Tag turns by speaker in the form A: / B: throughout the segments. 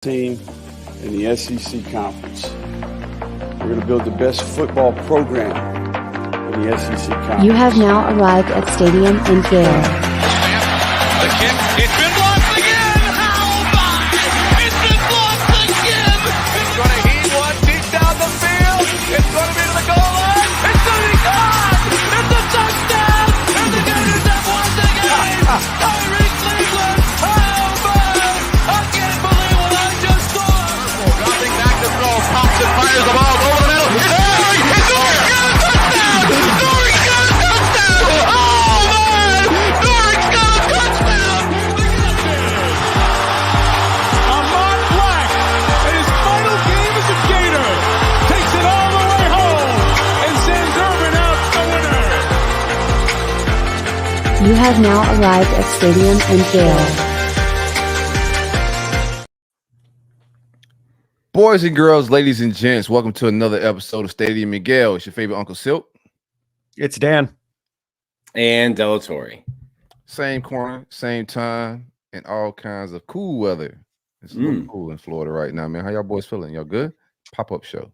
A: team in the SEC Conference. We're going to build the best football program in the SEC Conference.
B: You have now arrived at Stadium in Gale.
C: The kick, it's been blocked again! How about it? It's been blocked again! It's going to heat one deep down the field. It's going to be to the goal line. It's going to be gone! It's a touchdown! And the Gators have won the game! Tyreek Cleveland! How about it? I can't believe what I just saw! Dropping back to throw. Pops and fires the ball over the middle. It's Norrie! It's Norrie! Got a touchdown! Norrie's got a touchdown! Oh, man! Norrie's got a touchdown! Ahmad Black, in his final game as a Gator, takes it all the way home and sends Urban out the winner.
B: You have now arrived at Stadium in Gale.
D: Boys and girls, ladies and gents, welcome to another episode of Stadium in Gale. It's your favorite Uncle Silk.
E: It's Dan.
F: And Delatorre.
D: Same corner, same time, and all kinds of cool weather. It's a little cool in Florida right now, man. How y'all boys feeling? Y'all good? Pop-up show.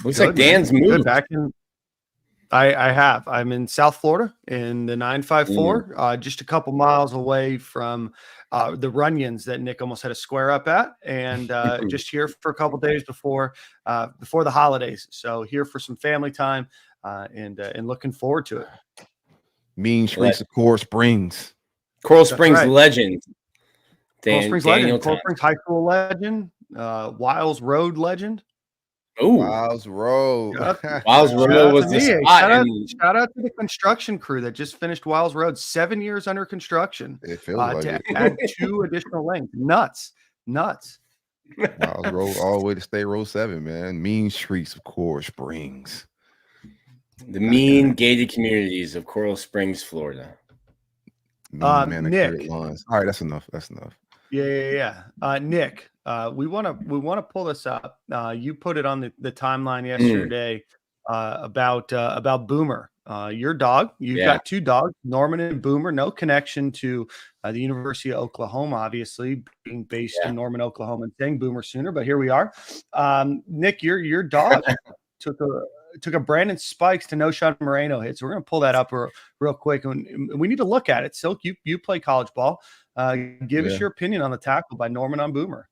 F: Looks like Dan's moved.
E: Good back in. I have. I'm in South Florida in the 954, just a couple miles away from the Runyons that Nick almost had a square up at, and just here for a couple days before the holidays. So here for some family time, and looking forward to it.
D: Mean Streets of Coral Springs.
F: Coral Springs
E: right.
F: Legend.
E: Coral Springs legend. Coral
F: Thomas.
E: Springs High School legend. Wiles Road legend.
F: Ooh,
D: Wiles Road.
F: Wiles Road was the spot.
E: Shout out to the construction crew that just finished Wiles Road. 7 years under construction.
D: It feels like
E: to
D: it.
E: add 2 additional lanes. Nuts.
D: Wiles Road all the way to State Road 7, man. Mean Streets of Coral Springs.
F: The mean gated communities of Coral Springs, Florida.
E: Nick.
D: Lawns. All right, that's enough. That's enough.
E: Yeah. Nick, we want to pull this up. You put it on the timeline yesterday about Boomer, your dog. You've got 2 dogs, Norman and Boomer. No connection to the University of Oklahoma, obviously being based in Norman, Oklahoma, and saying Boomer Sooner. But here we are. Nick, your dog took a Brandon Spikes to no shot Moreno hit. So we're going to pull that up real quick. And we need to look at it. Silk, you play college ball. Give us your opinion on the tackle by Norman on Boomer.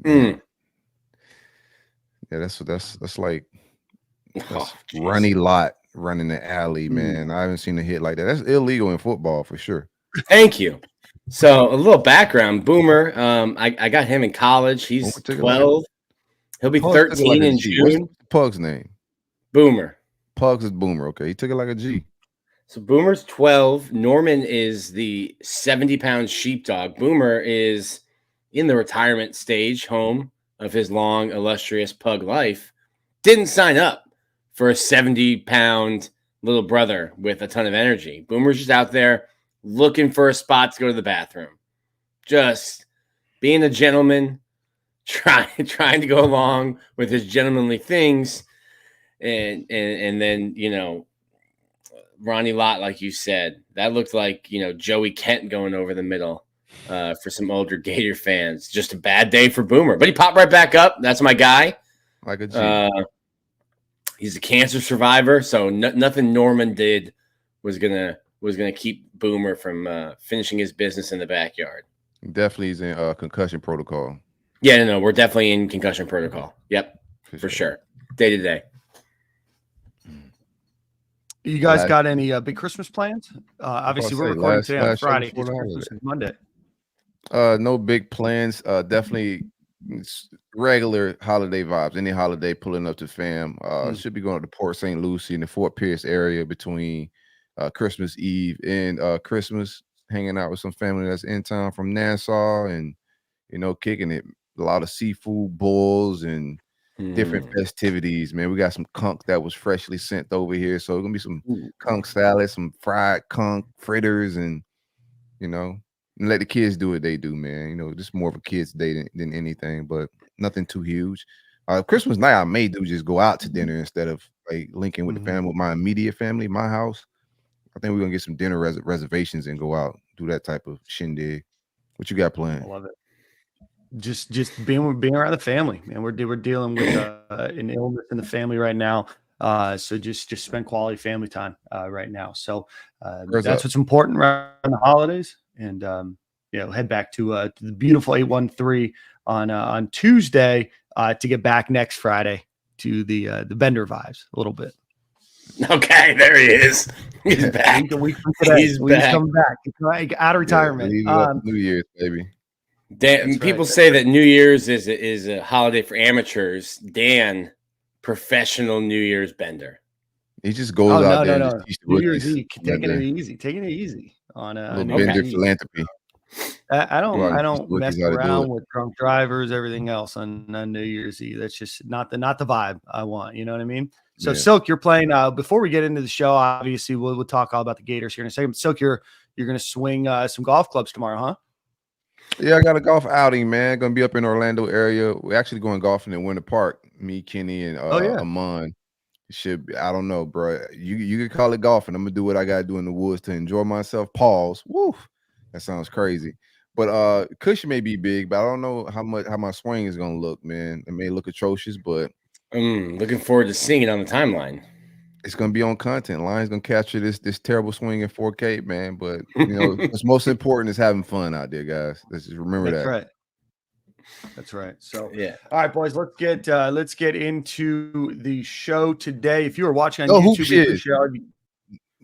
D: Yeah, that's like Ronnie Lott running the alley, man. I haven't seen a hit like that. That's illegal in football for sure.
F: Thank you. So a little background. Boomer, I got him in college. He's 12. He'll be 13 in June.
D: What's Pug's name?
F: Boomer.
D: Pugs is Boomer. Okay, he took it like a G.
F: So Boomer's 12. Norman is the 70-pound sheepdog. Boomer is in the retirement stage, home of his long, illustrious pug life. Didn't sign up for a 70-pound little brother with a ton of energy. Boomer's just out there looking for a spot to go to the bathroom. Just being a gentleman, trying to go along with his gentlemanly things. And then, Ronnie Lott, like you said, that looked like, Joey Kent going over the middle for some older Gator fans. Just a bad day for Boomer. But he popped right back up. That's my guy.
D: Like a G.
F: He's a cancer survivor, so nothing Norman did was gonna keep Boomer from finishing his business in the backyard.
D: Definitely is in concussion protocol.
F: Yeah, no, we're definitely in concussion protocol. Yep, for sure. Day to day.
E: You guys got any big Christmas plans? Obviously, we're recording today on Friday. It's Christmas Monday.
D: No big plans. Definitely regular holiday vibes. Any holiday pulling up to fam. Should be going to Port St. Lucie in the Fort Pierce area between Christmas Eve and Christmas, hanging out with some family that's in town from Nassau and, kicking it. A lot of seafood bowls and different festivities, man. We got some conch that was freshly sent over here. So it's going to be some conch salad, some fried conch fritters, and, and let the kids do what they do, man. Just more of a kid's day than anything, but nothing too huge. Christmas night, I may do just go out to dinner instead of like linking with the family, with my immediate family, my house. I think we're going to get some dinner reservations and go out, do that type of shindig. What you got
E: I
D: planned?
E: love it. Just being around the family, man. We're dealing with an illness in the family right now. So just spend quality family time right now. So
D: Where's
E: that's
D: up?
E: what's important around the holidays. And head back to the beautiful 813 on Tuesday to get back next Friday to the Bender vibes a little bit.
F: Okay, there he is. He's back.
E: A week from today.
F: He's
E: He's
F: back.
E: coming back. He's out of retirement.
D: Leave it up to New Year's, baby.
F: Dan, people say that New Year's is a holiday for amateurs. Dan, professional New Year's bender.
D: He just goes out there and just teach the
E: New Year's
D: rookies.
E: Eve, taking it easy on a
D: little bender philanthropy.
E: I don't
D: rookies
E: mess
D: how to do
E: around
D: it.
E: with drunk drivers, everything else on New Year's Eve. That's just not the vibe I want. You know what I mean? So
D: Yeah.
E: Silk, you're playing. Before we get into the show, obviously we'll talk all about the Gators here in a second. Silk, you're going to swing some golf clubs tomorrow, huh?
D: Yeah, I got a golf outing, man. Gonna be up in Orlando area. We're actually going golfing in Winter Park. Me, Kenny, and Amon. Should be, I don't know, bro. You could call it golfing. I'm gonna do what I gotta do in the woods to enjoy myself. Pause. Woo. That sounds crazy. But cushion may be big, but I don't know how my swing is gonna look, man. It may look atrocious, but
F: looking forward to seeing it on the timeline.
D: It's gonna be on content. Lion's gonna capture this terrible swing in 4K, man. But what's most important is having fun out there, guys. Let's just remember that.
E: Right. That's right. So
F: yeah.
E: All right, boys. Let's get into the show today. If you are watching on YouTube,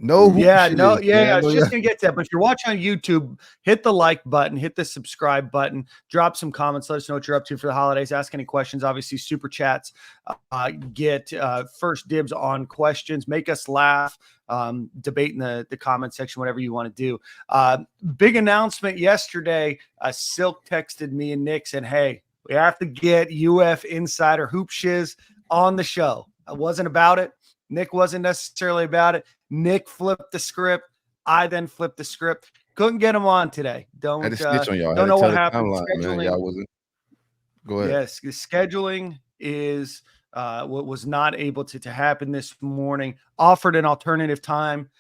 E: I was just gonna get to that. But if you're watching on YouTube, hit the like button, hit the subscribe button, drop some comments, let us know what you're up to for the holidays. Ask any questions. Obviously, super chats get first dibs on questions. Make us laugh. Debate in the comment section, whatever you want to do. Big announcement yesterday. Silk texted me and Nick said, "Hey, we have to get UF Insider Hoop Shiz on the show." I wasn't about it. Nick wasn't necessarily about it. Nick flipped the script. I then flipped the script. Couldn't get him on today. Don't know what happened.
D: Scheduling, y'all wasn't. Go ahead.
E: Yes, the scheduling is what was not able to happen this morning. Offered an alternative time.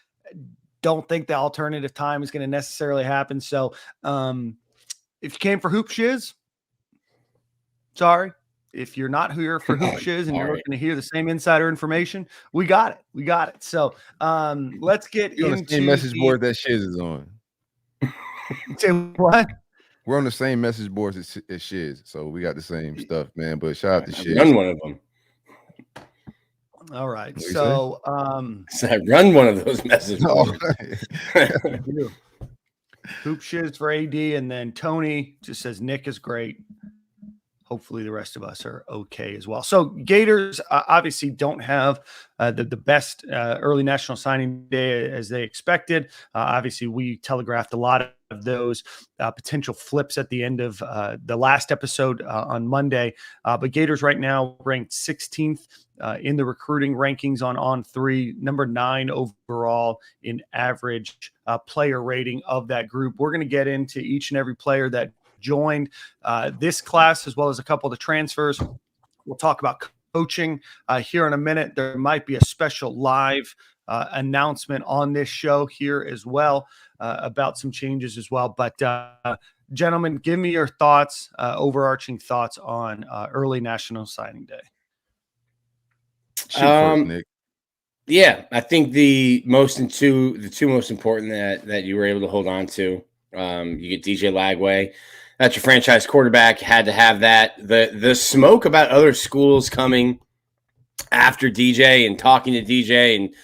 E: Don't think the alternative time is going to necessarily happen. So if you came for Hoop Shiz, sorry. If you're not here for Hoop Shiz and you're looking to hear the same insider information, we got it. So let's get into
D: the same message board that Shiz is on.
E: Say what?
D: We're on the same message boards as Shiz, so we got the same stuff, man. But shout out to Shiz.
F: Run one of them.
E: All right. So
F: I run one of those message boards.
E: Hoop Shiz for AD, and then Tony just says Nick is great. Hopefully the rest of us are okay as well. So Gators obviously don't have the best early national signing day as they expected. Obviously, we telegraphed a lot of those potential flips at the end of the last episode on Monday. But Gators right now ranked 16th in the recruiting rankings on On3, number 9 overall in average player rating of that group. We're going to get into each and every player that joined this class, as well as a couple of the transfers. We'll talk about coaching here in a minute. There might be a special live announcement on this show here as well about some changes as well. But gentlemen, give me your thoughts, overarching thoughts on early National Signing Day.
D: First, Nick.
F: Yeah, I think the two most important that you were able to hold on to. You get DJ Lagway. That's your franchise quarterback. You had to have that. The smoke about other schools coming after DJ and talking to DJ and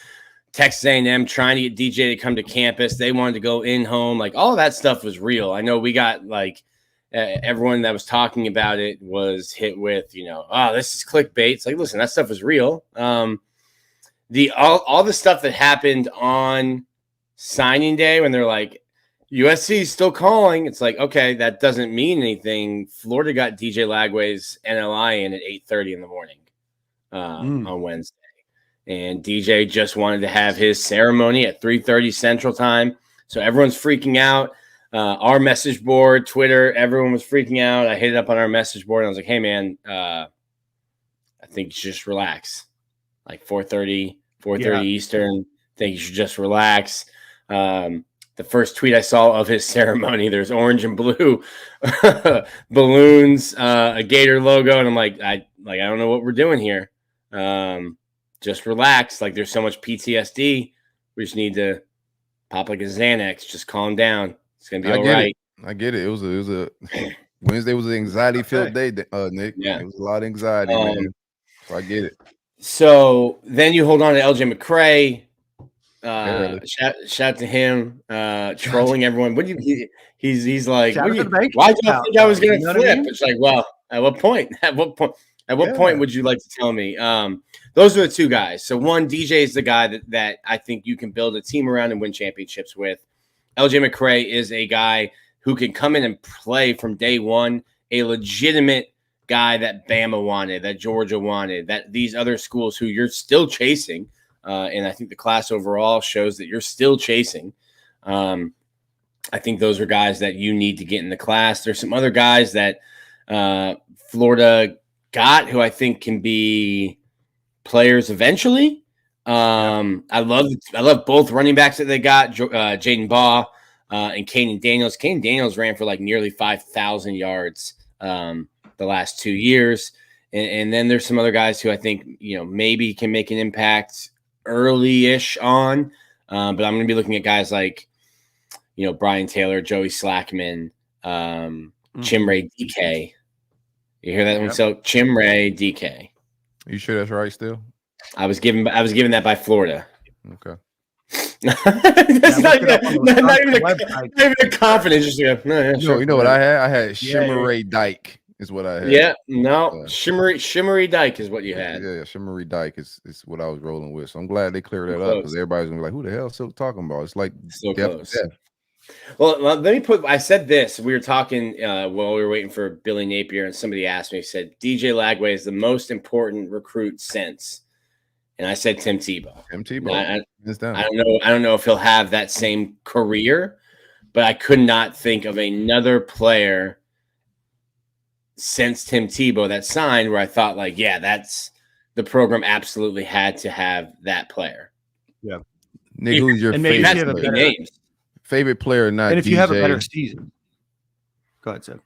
F: Texas A&M trying to get DJ to come to campus. They wanted to go in home. Like all of that stuff was real. I know we got everyone that was talking about it was hit with, this is clickbait. It's like, listen, that stuff is real. All the stuff that happened on signing day when they're like, USC is still calling. It's like, okay, that doesn't mean anything. Florida got DJ Lagway's NLI in at 8:30 in the morning on Wednesday. And DJ just wanted to have his ceremony at 3:30 Central Time. So everyone's freaking out. Our message board, Twitter, everyone was freaking out. I hit it up on our message board. And I was like, hey, man, I think you should just relax. Like 4:30 Eastern. I think you should just relax. the first tweet I saw of his ceremony, there's orange and blue balloons, a Gator logo, and I'm like, I don't know what we're doing here. Just relax. Like, there's so much PTSD. We just need to pop like a Xanax. Just calm down. It's gonna be all right.
D: I get it. It was a Wednesday was an anxiety filled day, Nick.
F: Yeah,
D: it was a lot of anxiety, man. So I get it.
F: So then you hold on to LJ McCray. Shout out to him, trolling everyone. What do you? He's like, why do you think I was going to flip? I mean? It's like, well, at what point? At what point would you like to tell me? Those are the two guys. So one, DJ is the guy that I think you can build a team around and win championships with. LJ McCray is a guy who can come in and play from day one, a legitimate guy that Bama wanted, that Georgia wanted, that these other schools who you're still chasing. And I think the class overall shows that you're still chasing. I think those are guys that you need to get in the class. There's some other guys that Florida got who I think can be players eventually. I love both running backs that they got, Jaden Baugh and Caden Daniels. Caden Daniels ran for like nearly 5,000 yards the last 2 years. And then there's some other guys who I think, maybe can make an impact early-ish on. But I'm going to be looking at guys like, Brian Taylor, Joey Slackman, Chimray DK. You hear that one? So Chimray DK.
D: Are you sure that's right still?
F: I was given that by Florida.
D: Okay.
F: That's not even a confidence. Just
D: you know what I had? I had Shimmery Dyke is what I had.
F: Yeah, no, Shimmery Dyke is what you had.
D: Yeah, Shimmery Dyke is what I was rolling with. So I'm glad they cleared that up because everybody's gonna be like, "Who the hell is Silk talking about?" It's like
F: so close. Well, let me put. I said this. We were talking while we were waiting for Billy Napier, and somebody asked me. Said DJ Lagway is the most important recruit since. And I said Tim Tebow. I don't know if he'll have that same career, but I could not think of another player since Tim Tebow that signed where I thought that's the program absolutely had to have that player.
E: Yeah.
D: Nick, who's your favorite player? Favorite player, not DJ.
E: And if you have a better season. Go ahead, Seb.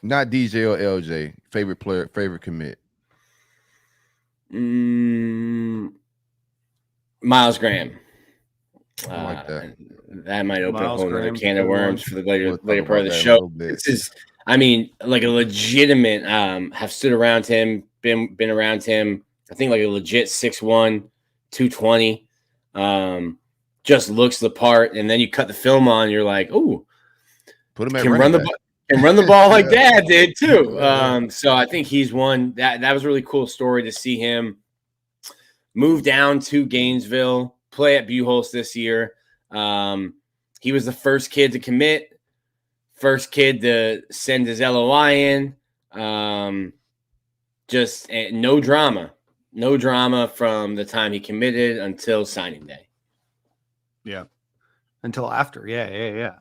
D: Not DJ or LJ. Favorite player, favorite commit.
F: Miles Graham.
D: I like that.
F: That might open up another can of worms for the later part of the show. This is, like a legitimate. Have stood around him, been around him. I think like a legit 6'1", 220. Just looks the part, and then you cut the film on. You're like, oh,
D: put him at
F: run the ball like Dad did too. So I think he's one that was a really cool story to see him move down to Gainesville, play at Buchholz this year. He was the first kid to commit, first kid to send his LOI in. Just no drama from the time he committed until signing day.
E: Yeah. Until after. Yeah.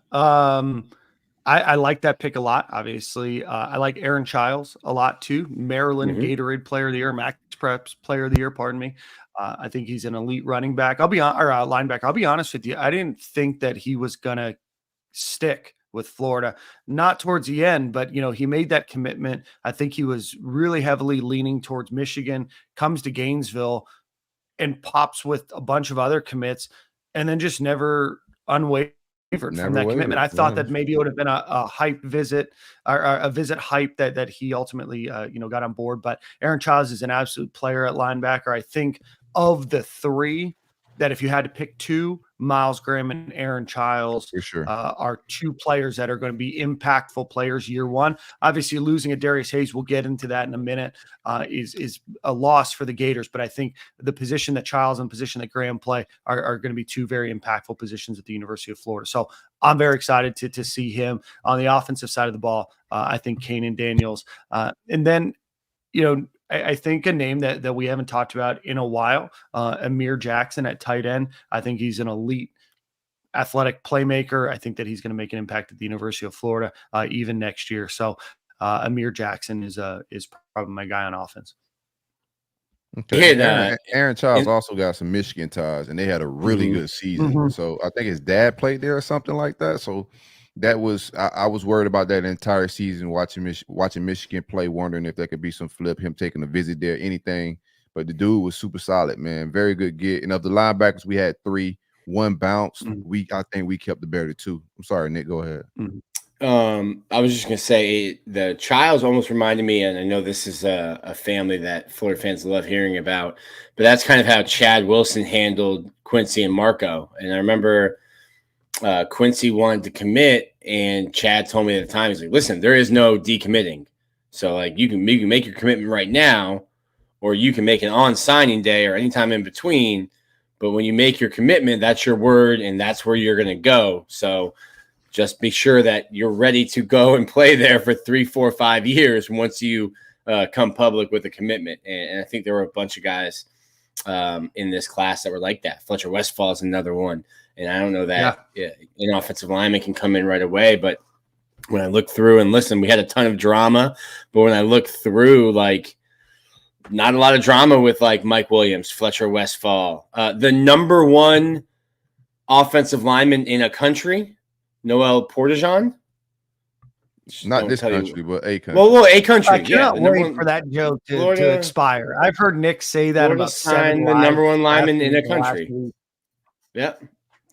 E: I like that pick a lot. Obviously, I like Aaron Childs a lot too. Maryland Gatorade Player of the Year, Max Preps Player of the Year. Pardon me. I think he's an elite running back. Linebacker. I'll be honest with you. I didn't think that he was gonna stick with Florida. Not towards the end, but he made that commitment. I think he was really heavily leaning towards Michigan. Comes to Gainesville and pops with a bunch of other commits, and then just never unwavered from that commitment. I thought that maybe it would have been a hype visit or a visit hype that he ultimately got on board. But Aaron Childs is an absolute player at linebacker. I think of the three that if you had to pick two, Miles Graham and Aaron Childs
D: for sure
E: are two players that are going to be impactful players year one. Obviously, losing a Darius Hayes, we'll get into that in a minute, is a loss for the Gators. But I think the position that Childs and the position that Graham play are going to be two very impactful positions at the University of Florida. So I'm very excited to see him on the offensive side of the ball. I think Caden Daniels. And then, I think a name that we haven't talked about in a while, Amir Jackson at tight end. I think he's an elite athletic playmaker. I think that he's going to make an impact at the University of Florida even next year. So Amir Jackson is probably my guy on offense.
D: Okay.
F: Yeah,
D: Aaron Childs also got some Michigan ties, and they had a really good season. So I think his dad played there or something like that. So that was I was worried about that entire season, watching Michigan play, wondering if there could be some flip, him taking a visit there, anything. But the dude was super solid, man. Very good get. And of the linebackers, we had 3. 1 bounced. I think we kept the better 2. I'm sorry, Nick. Go ahead.
F: I was just gonna say the Childs almost reminded me, and I know this is a family that Florida fans love hearing about, but that's kind of how Chad Wilson handled Quincy and Marco. And I remember Quincy wanted to commit, and Chad told me at the time, he's like, "Listen, there is no decommitting. So like you can make your commitment right now, or you can make it on signing day or anytime in between. But when you make your commitment, that's your word, and that's where you're gonna go. So." Just be sure that you're ready to go and play there for 3, 4, 5 years once you come public with a commitment. And I think there were a bunch of guys in this class that were like that. Fletcher Westfall is another one. And I don't know that an offensive lineman can come in right away. But when I look through and listen, we had a ton of drama. But when I look through, like, not a lot of drama with, like, Mike Williams, Fletcher Westfall. The number 1 offensive lineman in a country, Noel Portageon.
D: Not this country, but a country.
F: Well, a country.
E: I cannot wait for that joke to expire. I've heard Nick say that
F: Florida
E: about 7
F: the number 1 lineman in a country. Yep.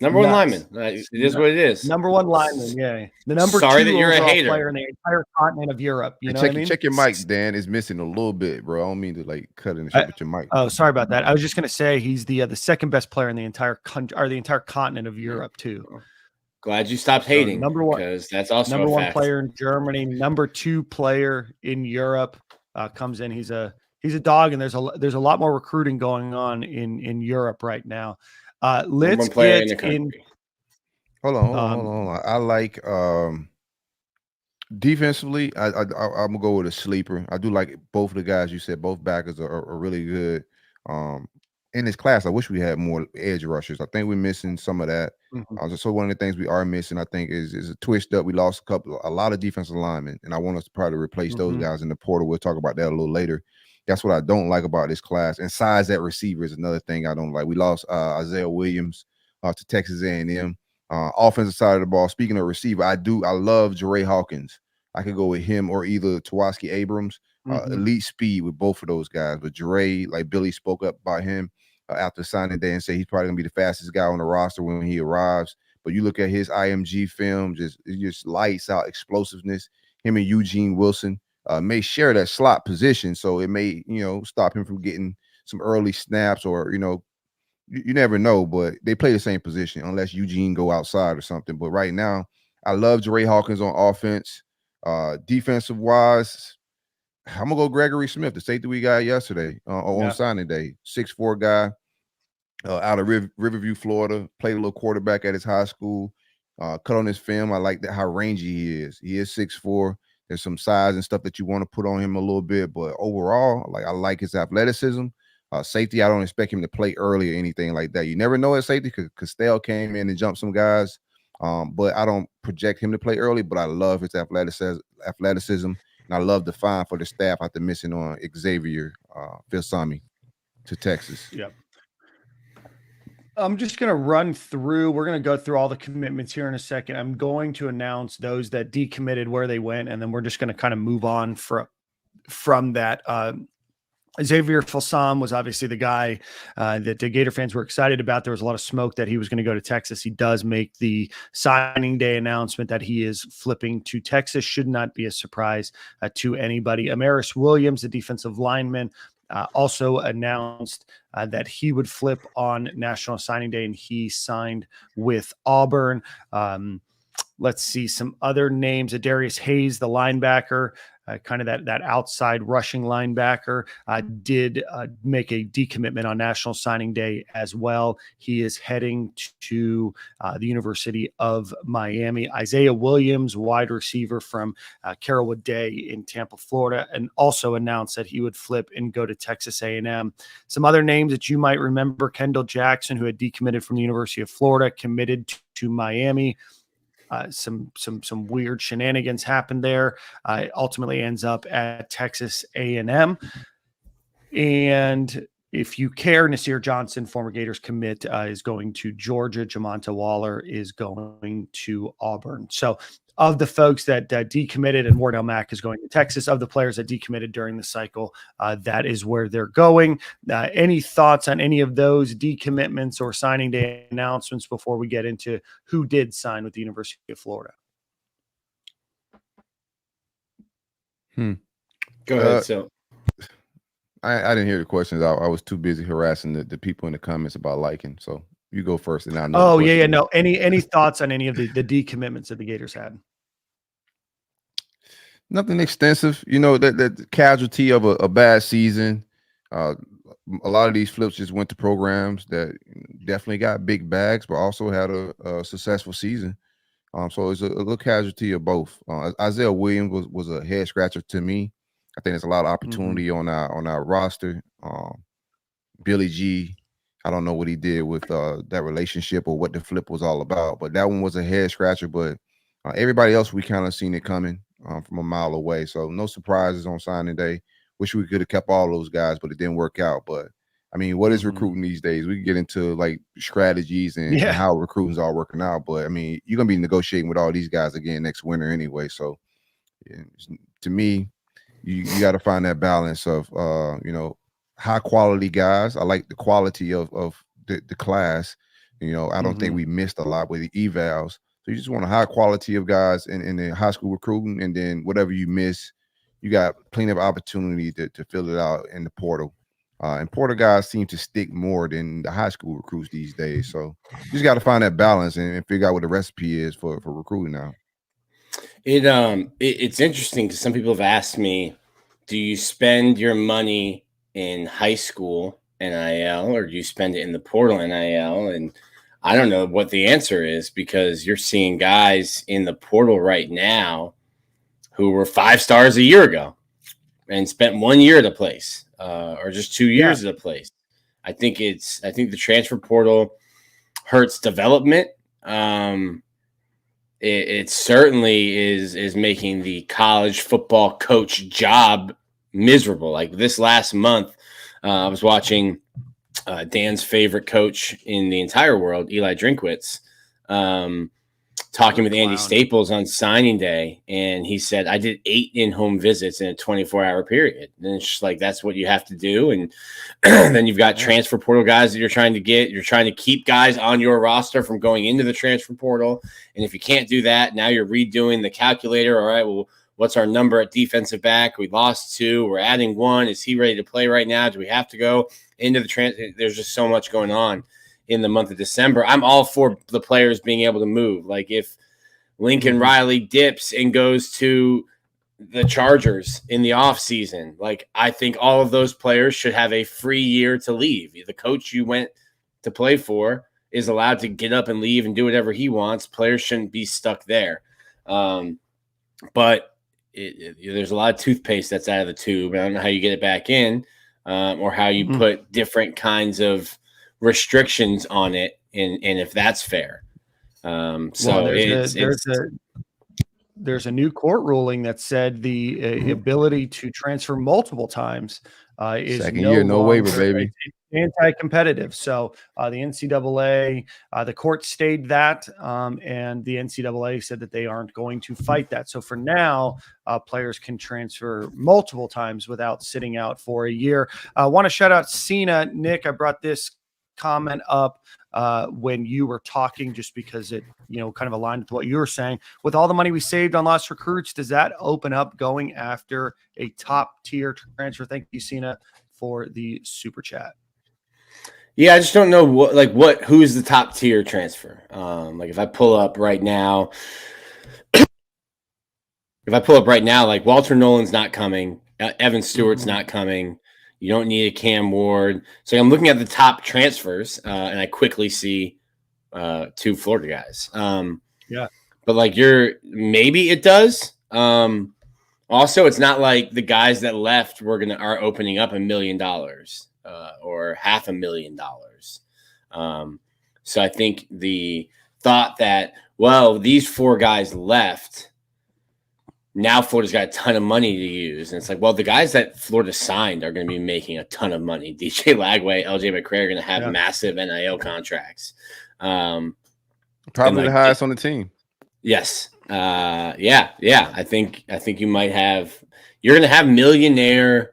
F: Number 1 lineman. It is what it is.
E: Number 1 lineman, yeah. The number 2
F: that you're a hater.
E: player in the entire continent of Europe. You know
D: check,
E: what I mean?
D: Check your mic, Dan. It's missing a little bit, bro. I don't mean to like cut in the shit with your mic.
E: Oh, sorry about that. I was just gonna say he's the second best player in the entire country or the entire continent of Europe too.
F: Glad you stopped hating.
E: Number 1,
F: because that's also
E: number
F: a
E: 1
F: fact.
E: player in Germany. Number 2 player in Europe comes in. He's a dog, and there's a lot more recruiting going on in Europe right now. Let's get in.
D: Hold on. I like defensively. I'm gonna go with a sleeper. I do like both of the guys you said. Both backers are really good. In this class, I wish we had more edge rushers. I think we're missing some of that. So one of the things we are missing, I think, is a twist up. We lost a lot of defensive linemen, and I want us to probably replace those guys in the portal. We'll talk about that a little later. That's what I don't like about this class. And size at receiver is another thing I don't like. We lost Isaiah Williams to Texas A&M. Offensive side of the ball. Speaking of receiver, I love Jere Hawkins. I could go with him or either Tawaski Abrams. Elite speed with both of those guys. But Jere, like Billy spoke up about him after signing day and say he's probably gonna be the fastest guy on the roster when he arrives. But you look at his IMG film, just lights out explosiveness. Him and Eugene Wilson may share that slot position, so it may stop him from getting some early snaps or you never know. But they play the same position unless Eugene go outside or something. But right now, I love Jere Hawkins on offense. Defensive wise, I'm gonna go Gregory Smith, the safety we got yesterday on signing day. 6'4" guy out of Riverview, Florida. Played a little quarterback at his high school. Cut on his film. I like that how rangy he is. He is 6'4". There's some size and stuff that you want to put on him a little bit, but overall, I like his athleticism. Safety, I don't expect him to play early or anything like that. You never know at safety because Castell came in and jumped some guys, but I don't project him to play early. But I love his athleticism. And I love the fine for the staff after missing on Xavier Filsami to Texas.
E: Yep. I'm just going to run through. We're going to go through all the commitments here in a second. I'm going to announce those that decommitted, where they went, and then we're just going to kind of move on from that. Xavier Filsam was obviously the guy that the Gator fans were excited about. There was a lot of smoke that he was going to go to Texas. He does make the signing day announcement that he is flipping to Texas. Should not be a surprise to anybody. Amaris Williams, the defensive lineman, also announced that he would flip on National Signing Day, and he signed with Auburn. Let's see some other names. Darius Hayes, the linebacker, kind of that outside rushing linebacker, did make a decommitment on National Signing Day as well. He is heading to the University of Miami. Isaiah Williams, wide receiver from Carrollwood Day in Tampa, Florida, and also announced that he would flip and go to Texas A&M. Some other names that you might remember: Kendall Jackson, who had decommitted from the University of Florida, committed to Miami. Some weird shenanigans happened there. Ultimately ends up at Texas A&M. And if you care, Nasir Johnson, former Gators commit, is going to Georgia. Jamonta Waller is going to Auburn. So of the folks that decommitted, and Wardell Mack is going to Texas, of the players that decommitted during the cycle, that is where they're going. Any thoughts on any of those decommitments or signing day announcements before we get into who did sign with the University of Florida?
F: Go ahead, so.
D: I didn't hear the questions. I was too busy harassing the people in the comments about liking. So you go first, and I know.
E: Oh, yeah. No. Any thoughts on any of the decommitments that the Gators had?
D: Nothing extensive. You know, that casualty of a bad season. A lot of these flips just went to programs that definitely got big bags, but also had a successful season. So it's a little casualty of both. Isaiah Williams was a head scratcher to me. I think there's a lot of opportunity on our roster. Billy G, I don't know what he did with that relationship or what the flip was all about, but that one was a head scratcher. But everybody else, we kind of seen it coming from a mile away. So no surprises on signing day. Wish we could have kept all those guys, but it didn't work out. But I mean, what is recruiting these days? We can get into like strategies and how recruiting's all working out. But I mean, you're gonna be negotiating with all these guys again next winter anyway. So to me, you got to find that balance of high quality guys. I like the quality of the class. I don't think we missed a lot with the evals. So you just want a high quality of guys in the high school recruiting, and then whatever you miss, you got plenty of opportunity to fill it out in the portal. And portal guys seem to stick more than the high school recruits these days. So you just got to find that balance and figure out what the recipe is for recruiting now.
F: It's interesting because some people have asked me, do you spend your money in high school NIL or do you spend it in the portal NIL? And I don't know what the answer is, because you're seeing guys in the portal right now who were 5 stars a year ago and spent 1 year at a place or just 2 years at a place. I think the transfer portal hurts development. It certainly is making the college football coach job miserable. Like this last month, I was watching Dan's favorite coach in the entire world, Eli Drinkwitz, talking with Andy Staples on signing day. And he said, I did 8 in-home visits in a 24-hour period. And it's just like, that's what you have to do. And then you've got transfer portal guys that you're trying to get. You're trying to keep guys on your roster from going into the transfer portal. And if you can't do that, now you're redoing the calculator. All right, well, what's our number at defensive back? We lost 2. We're adding 1. Is he ready to play right now? Do we have to go into the transfer? There's just so much going on in the month of December. I'm all for the players being able to move. Like if Lincoln Riley dips and goes to the Chargers in the offseason, like I think all of those players should have a free year to leave. The coach you went to play for is allowed to get up and leave and do whatever he wants. Players shouldn't be stuck there. But there's a lot of toothpaste that's out of the tube. I don't know how you get it back in or how you put different kinds of restrictions on it and if that's fair. There's
E: a new court ruling that said the ability to transfer multiple times is
D: second year, no waiver, baby.
E: Anti-competitive. So the NCAA, the court stayed that, and the NCAA said that they aren't going to fight that. So for now, players can transfer multiple times without sitting out for a year. I want to shout out Cena. Nick, I brought this comment up when you were talking, just because it kind of aligned with what you were saying. With all the money we saved on lost recruits, does that open up going after a top tier transfer? Thank you, Cena, for the super chat.
F: Yeah, I just don't know who's the top tier transfer. Like if I pull up right now, like Walter Nolan's not coming, Evan Stewart's not coming. You don't need a Cam Ward. So I'm looking at the top transfers, and I quickly see 2 Florida guys. But maybe it does. Also, it's not like the guys that left are opening up $1 million or $500,000. So I think the thought that, well, these 4 guys left, now Florida's got a ton of money to use. And it's like, well, the guys that Florida signed are going to be making a ton of money. DJ Lagway, LJ McCray are going to have massive NIL contracts.
D: Probably
F: the
D: highest on the team.
F: Yes. Yeah. I think you might have, you're going to have millionaire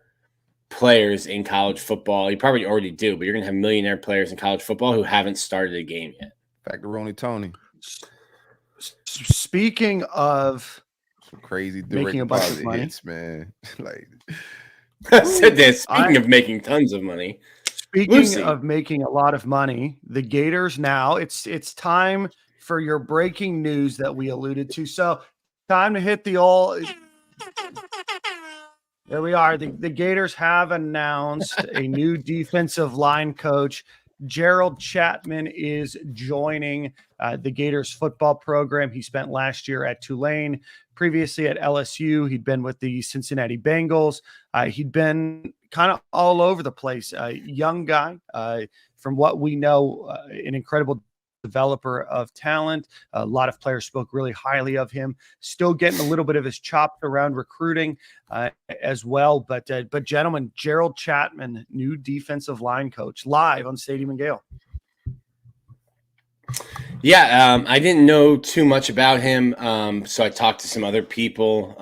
F: players in college football. You probably already do, but you're going to have millionaire players in college football who haven't started a game yet.
D: Factor Tony.
E: Speaking of
D: some crazy
E: making a bunch of money,
D: hits, man. Like
F: I said that. Speaking of making tons of money.
E: Speaking of making a lot of money, the Gators now, it's time for your breaking news that we alluded to. So time to hit the old. There we are. The Gators have announced a new defensive line coach. Gerald Chapman is joining the Gators football program. He spent last year at Tulane, previously at LSU. He'd been with the Cincinnati Bengals. He'd been kind of all over the place. Young guy, from what we know, an incredible developer of talent. A lot of players spoke really highly of him. Still getting a little bit of his chops around recruiting as well. But gentlemen, Gerald Chapman, new defensive line coach, live on Stadium and Gale.
F: Yeah, I didn't know too much about him, so I talked to some other people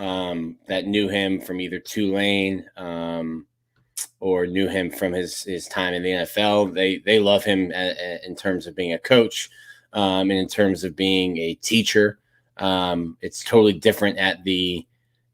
F: that knew him from either Tulane or knew him from his time in the NFL. They love him in terms of being a coach and in terms of being a teacher. It's totally different at the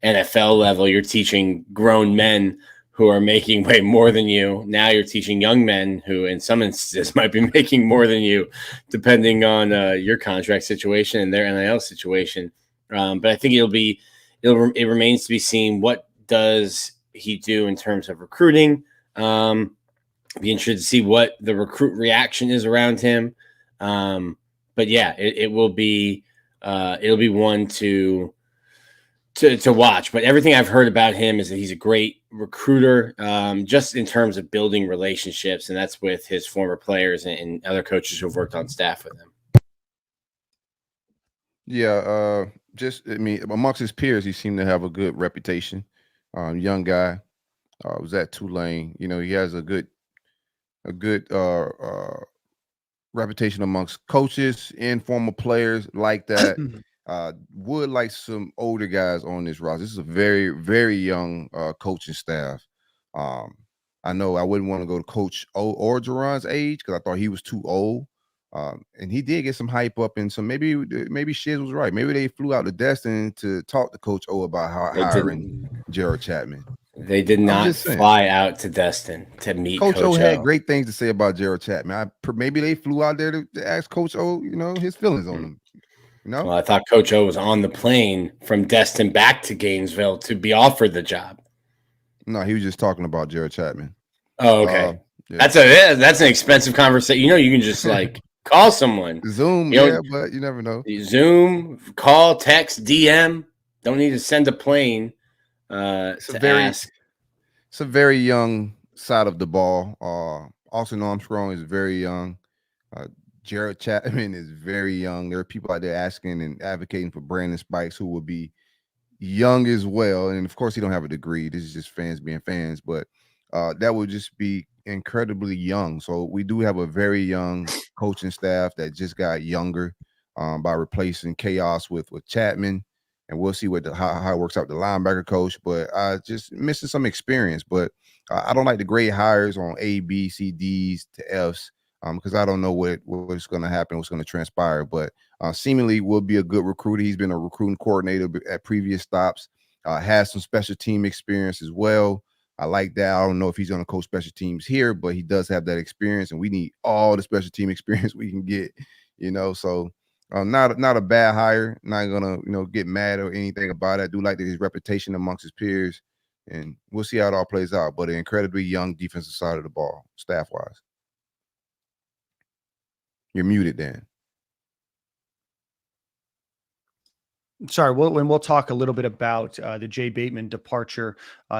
F: NFL level. You're teaching grown men who are making way more than you. Now you're teaching young men who in some instances might be making more than you, depending on your contract situation and their NIL situation. But I think it remains to be seen, what does he do in terms of recruiting. Be interested to see what the recruit reaction is around him. But yeah, it will be it'll be one to watch. But everything I've heard about him is that he's a great recruiter, just in terms of building relationships, and that's with his former players and other coaches who've worked on staff with him.
D: Yeah, amongst his peers, he seemed to have a good reputation. Young guy, was at Tulane. You know, he has a good reputation amongst coaches and former players like that. Would like some older guys on this roster. This is a very, very young coaching staff. I know I wouldn't want to go to Coach O or Jerron's age because I thought he was too old. And he did get some hype up, and some maybe Shiz was right. Maybe they flew out to Destin to talk to Coach O about hiring Gerald Chapman.
F: They did not fly out to Destin to meet Coach O.
D: Had great things to say about Gerald Chapman. Maybe they flew out there to ask Coach O, his feelings on him.
F: Well, I thought Coach O was on the plane from Destin back to Gainesville to be offered the job.
D: No, he was just talking about Gerald Chapman.
F: Oh, okay. Yeah. That's an expensive conversation. You can just call someone.
D: Zoom, but you never know.
F: Zoom, call, text, DM. Don't need to send a plane. It's
D: a very young side of the ball. Austin Armstrong is very young. Gerald Chapman is very young. There are people out there asking and advocating for Brandon Spikes, who will be young as well. And of course, he don't have a degree. This is just fans being fans, but that would just be incredibly young. So we do have a very young coaching staff that just got younger by replacing Chaos with Chapman. And we'll see how it works out with the linebacker coach, but just missing some experience. But I don't like to grade hires on A, B, C, D's to F's because I don't know what's going to happen, what's going to transpire. But seemingly will be a good recruiter. He's been a recruiting coordinator at previous stops, has some special team experience as well. I like that. I don't know if he's going to coach special teams here, but he does have that experience, and we need all the special team experience we can get, so not a bad hire. Not gonna get mad or anything about it. I do like his reputation amongst his peers, and we'll see how it all plays out. But an incredibly young defensive side of the ball, staff wise. You're muted, Dan.
E: Sorry, we'll talk a little bit about the Jay Bateman departure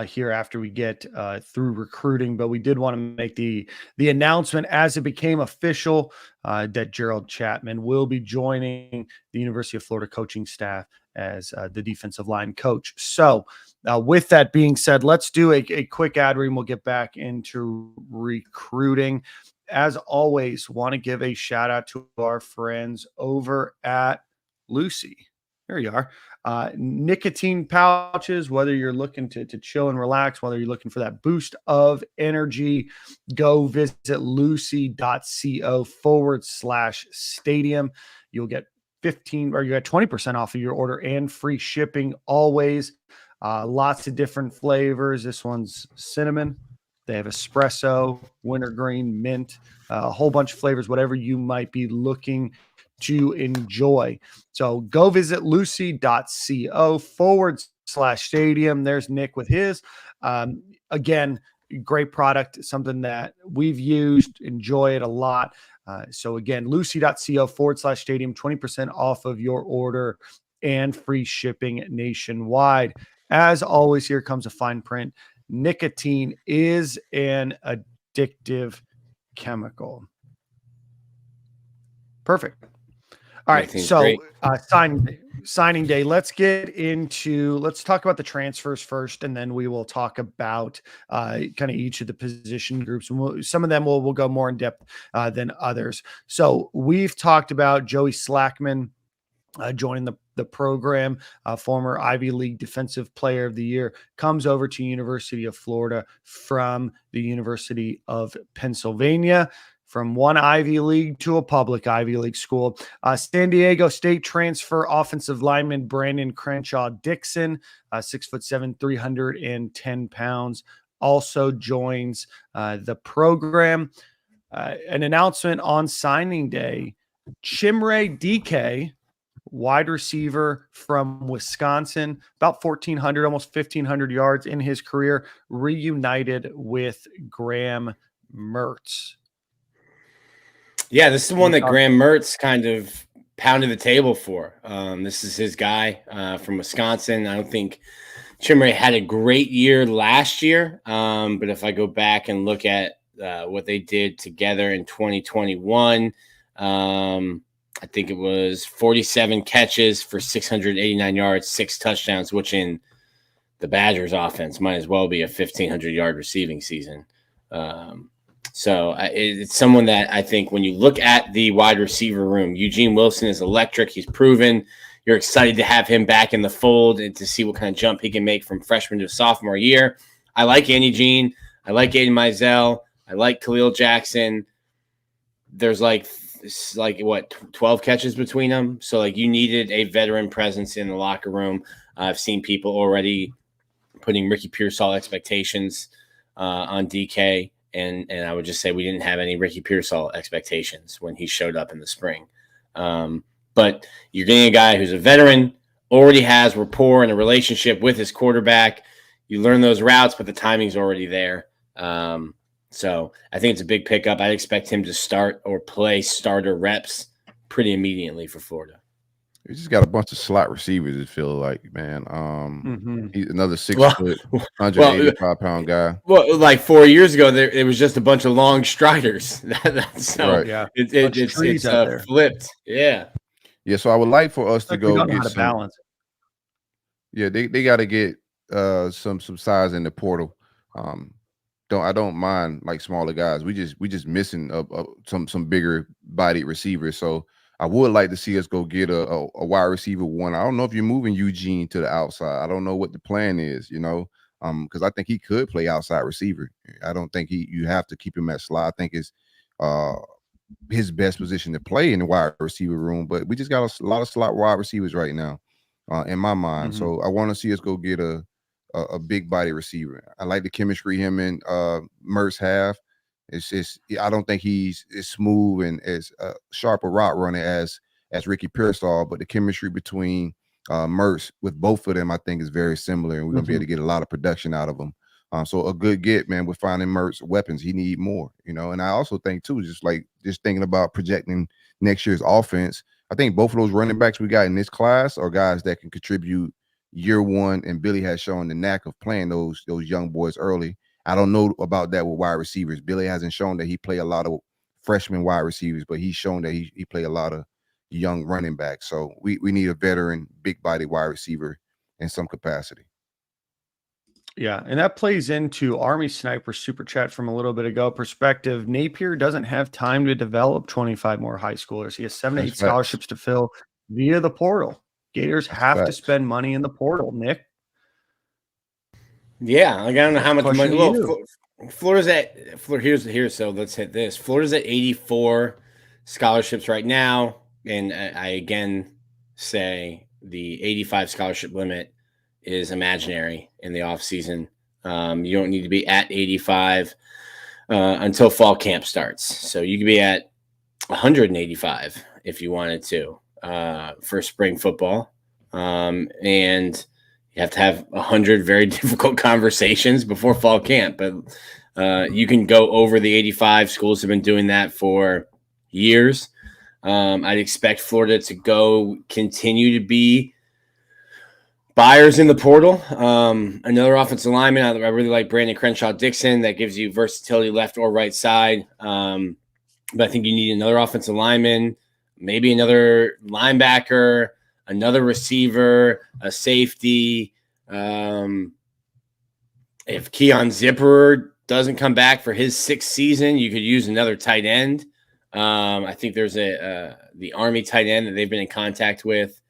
E: here after we get through recruiting, but we did want to make the announcement as it became official that Gerald Chapman will be joining the University of Florida coaching staff as the defensive line coach. So with that being said, let's do a quick ad read and we'll get back into recruiting. As always, want to give a shout out to our friends over at Lucy. Here you are. Nicotine pouches, whether you're looking to chill and relax, whether you're looking for that boost of energy, go visit lucy.co/stadium. You'll get 20% off of your order and free shipping always. Lots of different flavors. This one's cinnamon. They have espresso, wintergreen, mint, a whole bunch of flavors, whatever you might be looking to enjoy. So go visit lucy.co/stadium. There's Nick with his. Again, great product, something that we've used, enjoy it a lot. So again, lucy.co/stadium, 20% off of your order and free shipping nationwide. As always, here comes a fine print. Nicotine is an addictive chemical. Perfect. All right, so signing day. Let's talk about the transfers first, and then we will talk about kind of each of the position groups. And some of them we'll go more in depth than others. So we've talked about Joey Slackman joining the program, former Ivy League Defensive Player of the Year, comes over to University of Florida from the University of Pennsylvania. From one Ivy League to a public Ivy League school. San Diego State transfer offensive lineman Brandon Crenshaw Dixon, 6'7", 310 pounds, also joins the program. An announcement on signing day: Chimere DK, wide receiver from Wisconsin, about 1,400, almost 1,500 yards in his career, reunited with Graham Mertz.
F: Yeah, this is the one that Graham Mertz kind of pounded the table for. This is his guy from Wisconsin. I don't think Chimere had a great year last year, but if I go back and look at what they did together in 2021, I think it was 47 catches for 689 yards, 6 touchdowns, which in the Badgers offense might as well be a 1,500-yard receiving season. So it's someone that I think when you look at the wide receiver room, Eugene Wilson is electric. He's proven. You're excited to have him back in the fold and to see what kind of jump he can make from freshman to sophomore year. I like Andy Jean. I like Aiden Mizell. I like Khalil Jackson. There's like 12 catches between them. So like you needed a veteran presence in the locker room. I've seen people already putting Ricky Pearsall expectations on DK. And I would just say we didn't have any Ricky Pearsall expectations when he showed up in the spring. But you're getting a guy who's a veteran, already has rapport and a relationship with his quarterback. You learn those routes, but the timing's already there. So I think it's a big pickup. I'd expect him to start or play starter reps pretty immediately for Florida.
D: We just got a bunch of slot receivers, it feels like, man. He's another 6 foot, 185-pound guy.
F: Well, like 4 years ago, it was just a bunch of long striders. So
D: right.
E: Yeah,
F: it's flipped. Yeah.
D: Yeah, so I would like for us to go get some
E: balance.
D: Yeah, they got to get some size in the portal. I don't mind like smaller guys. We just missing some bigger bodied receivers. So I would like to see us go get a wide receiver one. I don't know if you're moving Eugene to the outside. I don't know what the plan is, because I think he could play outside receiver. I don't think you have to keep him at slot. I think it's his best position to play in the wide receiver room. But we just got a lot of slot wide receivers right now, in my mind. So I want to see us go get a big body receiver. I like the chemistry him and Mertz have. It's just I don't think he's as smooth and as sharp a route runner as Ricky Pearsall, but the chemistry between Mertz with both of them I think is very similar, and we're gonna be able to get a lot of production out of them. So a good get, man. We're finding Mertz weapons. He need more, And I also think too, just thinking about projecting next year's offense. I think both of those running backs we got in this class are guys that can contribute year one, and Billy has shown the knack of playing those young boys early. I don't know about that with wide receivers. Billy hasn't shown that he play a lot of freshman wide receivers, but he's shown that he play a lot of young running backs. So we need a veteran, big body wide receiver in some capacity.
E: Yeah, and that plays into Army Sniper super chat from a little bit ago perspective. Napier doesn't have time to develop 25 more high schoolers. He has 7 to 8 scholarships to fill via the portal. Gators have to spend money in the portal, Nick.
F: Yeah, like I don't know how much money. Well, Florida's at here. So let's hit this. Florida's at 84 scholarships right now, and I again say the 85 scholarship limit is imaginary in the off season. You don't need to be at 85 until fall camp starts. So you could be at 185 if you wanted to for spring football. And you have to have 100 very difficult conversations before fall camp. But you can go over the 85. Schools have been doing that for years. I'd expect Florida to continue to be buyers in the portal. Another offensive lineman. I really like Brandon Crenshaw-Dixon. That gives you versatility left or right side. But I think you need another offensive lineman, maybe another linebacker, another receiver, a safety. If Keon Zipper doesn't come back for his 6th season, you could use another tight end. I think there's the Army tight end that they've been in contact with.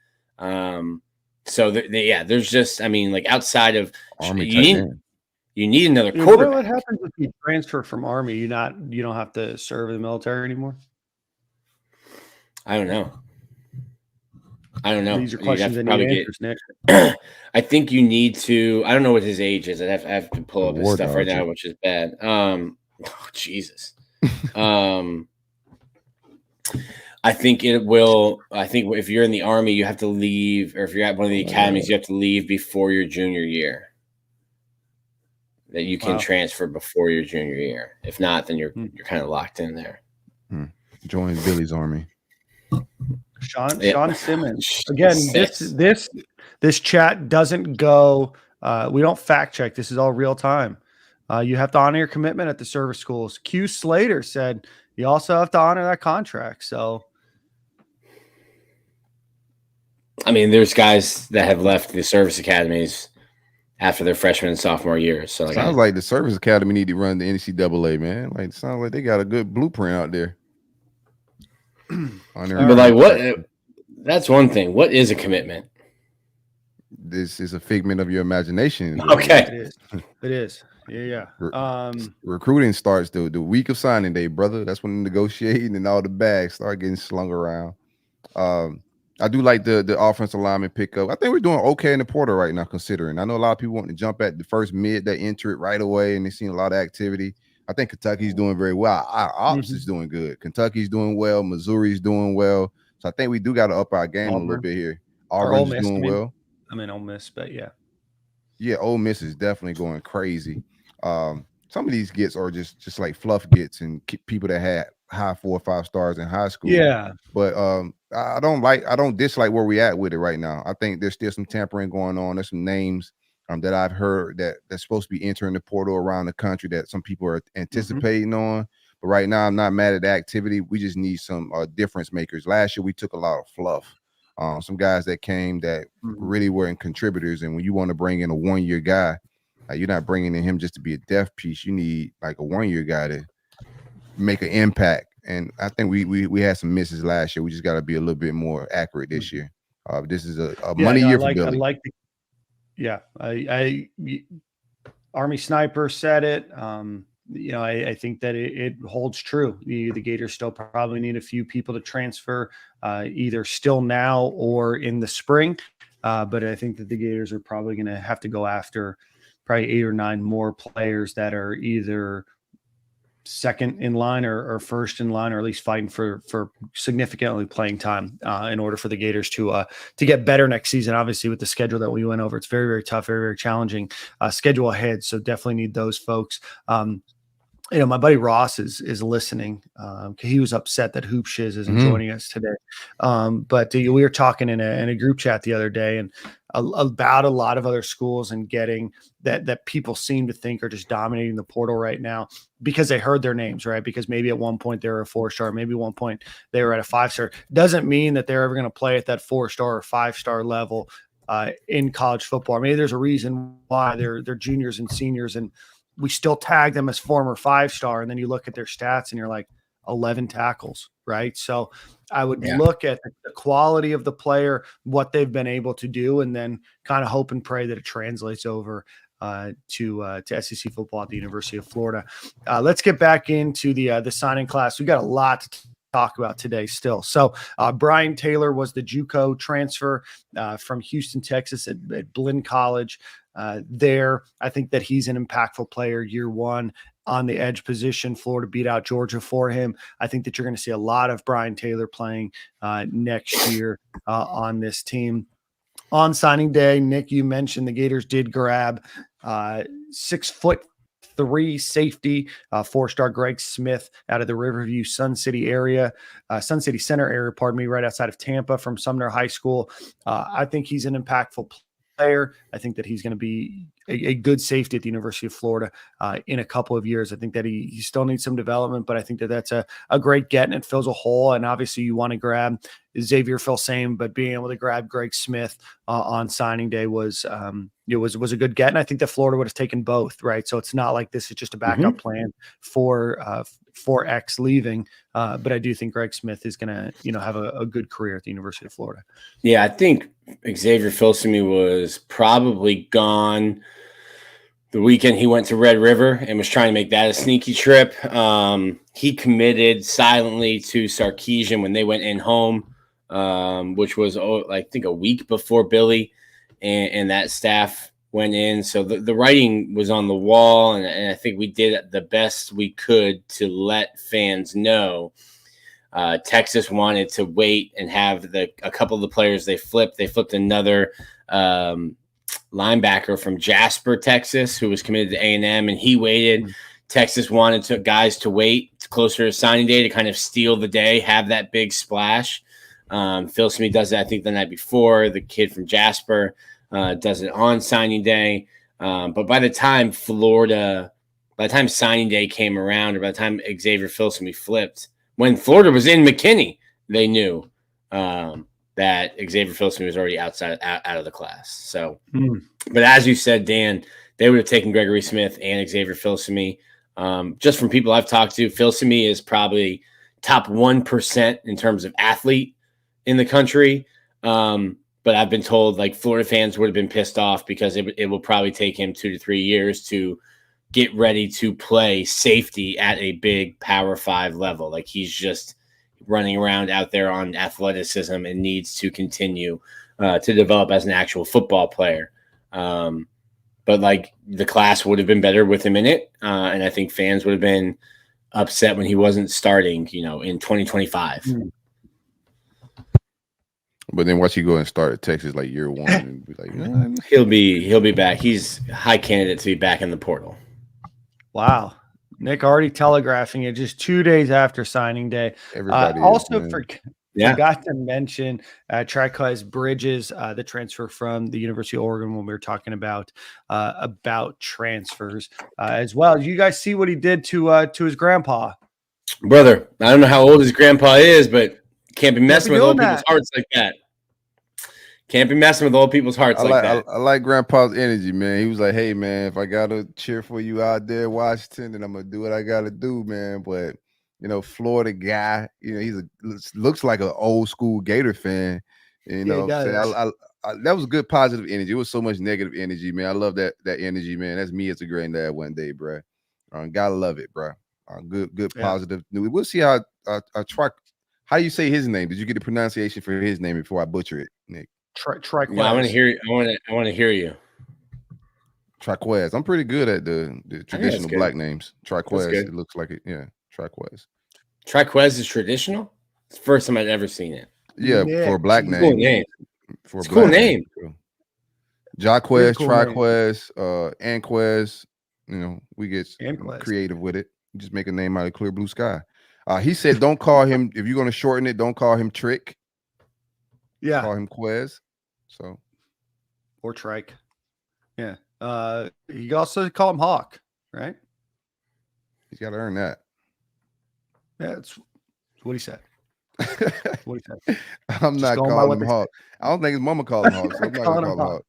F: So there's just, I mean, like outside of
D: Army
F: you need another quarterback.
E: What happens if you transfer from Army? You don't have to serve in the military anymore?
F: I don't know.
E: These are questions that need answers, Nick.
F: I think you need to. I don't know what his age is. I have to pull up his stuff right now, which is bad. Jesus. I think it will. I think if you're in the Army, you have to leave, or if you're at one of the academies, you have to leave before your junior year. That you can transfer before your junior year. If not, then you're kind of locked in there.
D: Join Billy's Army.
E: Sean Simmons. Again, this chat doesn't go. We don't fact check. This is all real time. You have to honor your commitment at the service schools. Q Slater said you also have to honor that contract. So,
F: I mean, there's guys that have left the service academies after their freshman and sophomore years. So,
D: sounds like the service academy need to run the NCAA, man. Like, it sounds like they got a good blueprint out there.
F: But like, what? That's one thing. What is a commitment?
D: This is a figment of your imagination.
F: Okay,
E: it is. Yeah.
D: Recruiting starts the week of signing day, brother. That's when the negotiating and all the bags start getting slung around. I do like the offensive lineman pickup. I think we're doing okay in the portal right now, considering. I know a lot of people want to jump at the first mid that enter it right away, and they've seen a lot of activity. I think Kentucky's doing very well. Our ops is doing good. Kentucky's doing well. Missouri's doing well. So I think we do got to up our game a little bit here. Auburn's doing well.
E: Ole Miss, but yeah.
D: Yeah, Ole Miss is definitely going crazy. Some of these gets are just like fluff gets and people that had high 4 or 5 stars in high school.
E: Yeah.
D: But I don't dislike where we at with it right now. I think there's still some tampering going on. There's some names that I've heard that's supposed to be entering the portal around the country that some people are anticipating on. But right now, I'm not mad at the activity. We just need some difference makers. Last year, we took a lot of fluff. Some guys that came that really weren't contributors. And when you want to bring in a 1-year guy, you're not bringing in him just to be a depth piece. You need like a 1-year guy to make an impact. And I think we had some misses last year. We just got to be a little bit more accurate this year. This is a money year for Billy.
E: Army Sniper said it. I think that it holds true. The Gators still probably need a few people to transfer, either still now or in the spring. But I think that the Gators are probably going to have to go after probably 8 or 9 more players that are either second in line or first in line, or at least fighting for significantly playing time in order for the Gators to get better next season. Obviously, with the schedule that we went over, it's very, very tough, very, very challenging schedule ahead. So definitely need those folks. my buddy Ross is listening. He was upset that Hoop Shiz isn't joining us today. But we were talking in a group chat the other day and about a lot of other schools and getting that people seem to think are just dominating the portal right now because they heard their names, right? Because maybe at one point they were a 4-star, maybe at one point they were at a 5-star. Doesn't mean that they're ever going to play at that 4-star or 5-star level in college football. Maybe there's a reason why they're juniors and seniors and we still tag them as former 5-star. And then you look at their stats and you're like 11 tackles, right? So I would look at the quality of the player, what they've been able to do, and then kind of hope and pray that it translates over to SEC football at the University of Florida. Let's get back into the signing class. We got a lot to talk about today still. So Brian Taylor was the JUCO transfer from Houston, Texas at Blinn College. There, I think that he's an impactful player year one on the edge position. Florida beat out Georgia for him. I think that you're going to see a lot of Brian Taylor playing next year on this team. On signing day, Nick, you mentioned the Gators did grab 6'3" safety, 4-star Greg Smith out of the Riverview Sun City Center area, right outside of Tampa from Sumner High School. I think he's an impactful player. I think that he's going to be a good safety at the University of Florida in a couple of years. I think that he still needs some development, but I think that that's a great get and it fills a hole. And obviously you want to grab Xavier Filsaime, but being able to grab Greg Smith on signing day was a good get. And I think that Florida would have taken both, right? So it's not like this is just a backup plan for X leaving. But I do think Greg Smith is going to, have a good career at the University of Florida.
F: Yeah, I think Xavier Filsaime was probably gone the weekend he went to Red River and was trying to make that a sneaky trip. He committed silently to Sarkisian when they went in home, which was, I think, a week before Billy and that staff went in. So the writing was on the wall, and I think we did the best we could to let fans know. Texas wanted to wait and have a couple of the players they flipped. They flipped another linebacker from Jasper, Texas, who was committed to A&M, and he waited. Texas wanted guys to wait closer to signing day to kind of steal the day, have that big splash. Filsaime does it, I think, the night before. The kid from Jasper does it on signing day. But by the time signing day came around, or by the time Xavier Filsaime flipped, when Florida was in McKinney, they knew that Xavier Filsaime was already out of the class. So, but as you said, Dan, they would have taken Gregory Smith and Xavier Filsaime. Just from people I've talked to, Filsaime is probably top 1% in terms of athlete in the country. But I've been told Florida fans would have been pissed off because it will probably take him 2 to 3 years to get ready to play safety at a big Power 5 level. He's just running around out there on athleticism and needs to continue to develop as an actual football player. But the class would have been better with him in it. And I think fans would have been upset when he wasn't starting, in 2025.
D: But then watch you go and start at Texas year one and be like,
F: he'll be back. He's a high candidate to be back in the portal.
E: Wow. Nick already telegraphing it just 2 days after signing day.
D: Everybody
E: forgot to mention Triquez Bridges, the transfer from the University of Oregon when we were talking about transfers as well. You guys see what he did to his grandpa?
F: Brother, I don't know how old his grandpa is, but can't be messing with old people's hearts like that. Can't be messing with old people's hearts like that.
D: I like Grandpa's energy, man. He was like, hey, man, if I got to cheer for you out there, Washington, then I'm going to do what I got to do, man. But, Florida guy, he looks like an old school Gator fan. That was a good positive energy. It was so much negative energy, man. I love that energy, man. That's me as a granddad one day, bro. Gotta love it, bro. Good positive. We'll see how how do you say his name? Did you get the pronunciation for his name before I butcher it, Nick?
E: Triquez.
F: Yeah, I want to hear. I want to hear you.
D: Triquez. I'm pretty good at the traditional black names. Triquez. It looks like it. Yeah, Triquez.
F: Triquez is traditional. It's the first time I've ever seen it.
D: Yeah, for a black name.
F: Cool name.
D: For a
F: cool name.
D: Jaquez, Triquez, Anquez. We get creative with it. Just make a name out of clear blue sky. He said, don't call him, if you're going to shorten it, don't call him Trick.
E: Yeah.
D: Call him Quez. So.
E: Or Trike. Yeah. You can also call him Hawk, right?
D: He's got to earn that.
E: Yeah, that's what he said. What he said.
D: I'm not calling him Hawk. I don't think his mama called him Hawk, so I'm not going to call him Hawk.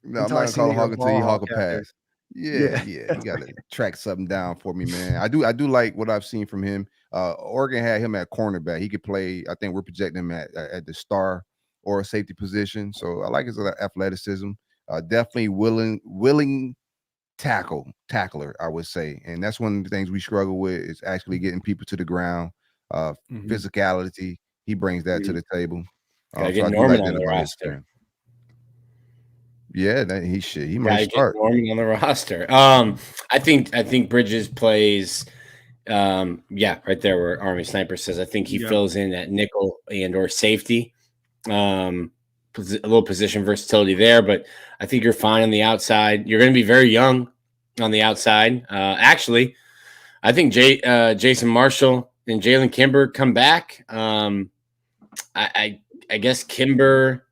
D: No, I'm not going to call him Hawk until he Hawk a pass. Yeah. You got to track something down for me, man. I do like what I've seen from him. Oregon had him at cornerback. He could play. I think we're projecting him at the star or a safety position. So I like his athleticism. Definitely willing tackler, I would say. And that's one of the things we struggle with is actually getting people to the ground. Physicality. He brings that to the table.
F: Gotta get Norman on the roster.
D: Yeah, he might start.
F: Norman on the roster. I think Bridges plays. Right there where Army Sniper says. I think he fills in at nickel and or safety. A little position versatility there, but I think you're fine on the outside. You're going to be very young on the outside. Actually, I think Jason Marshall and Jalen Kimber come back. I guess Kimber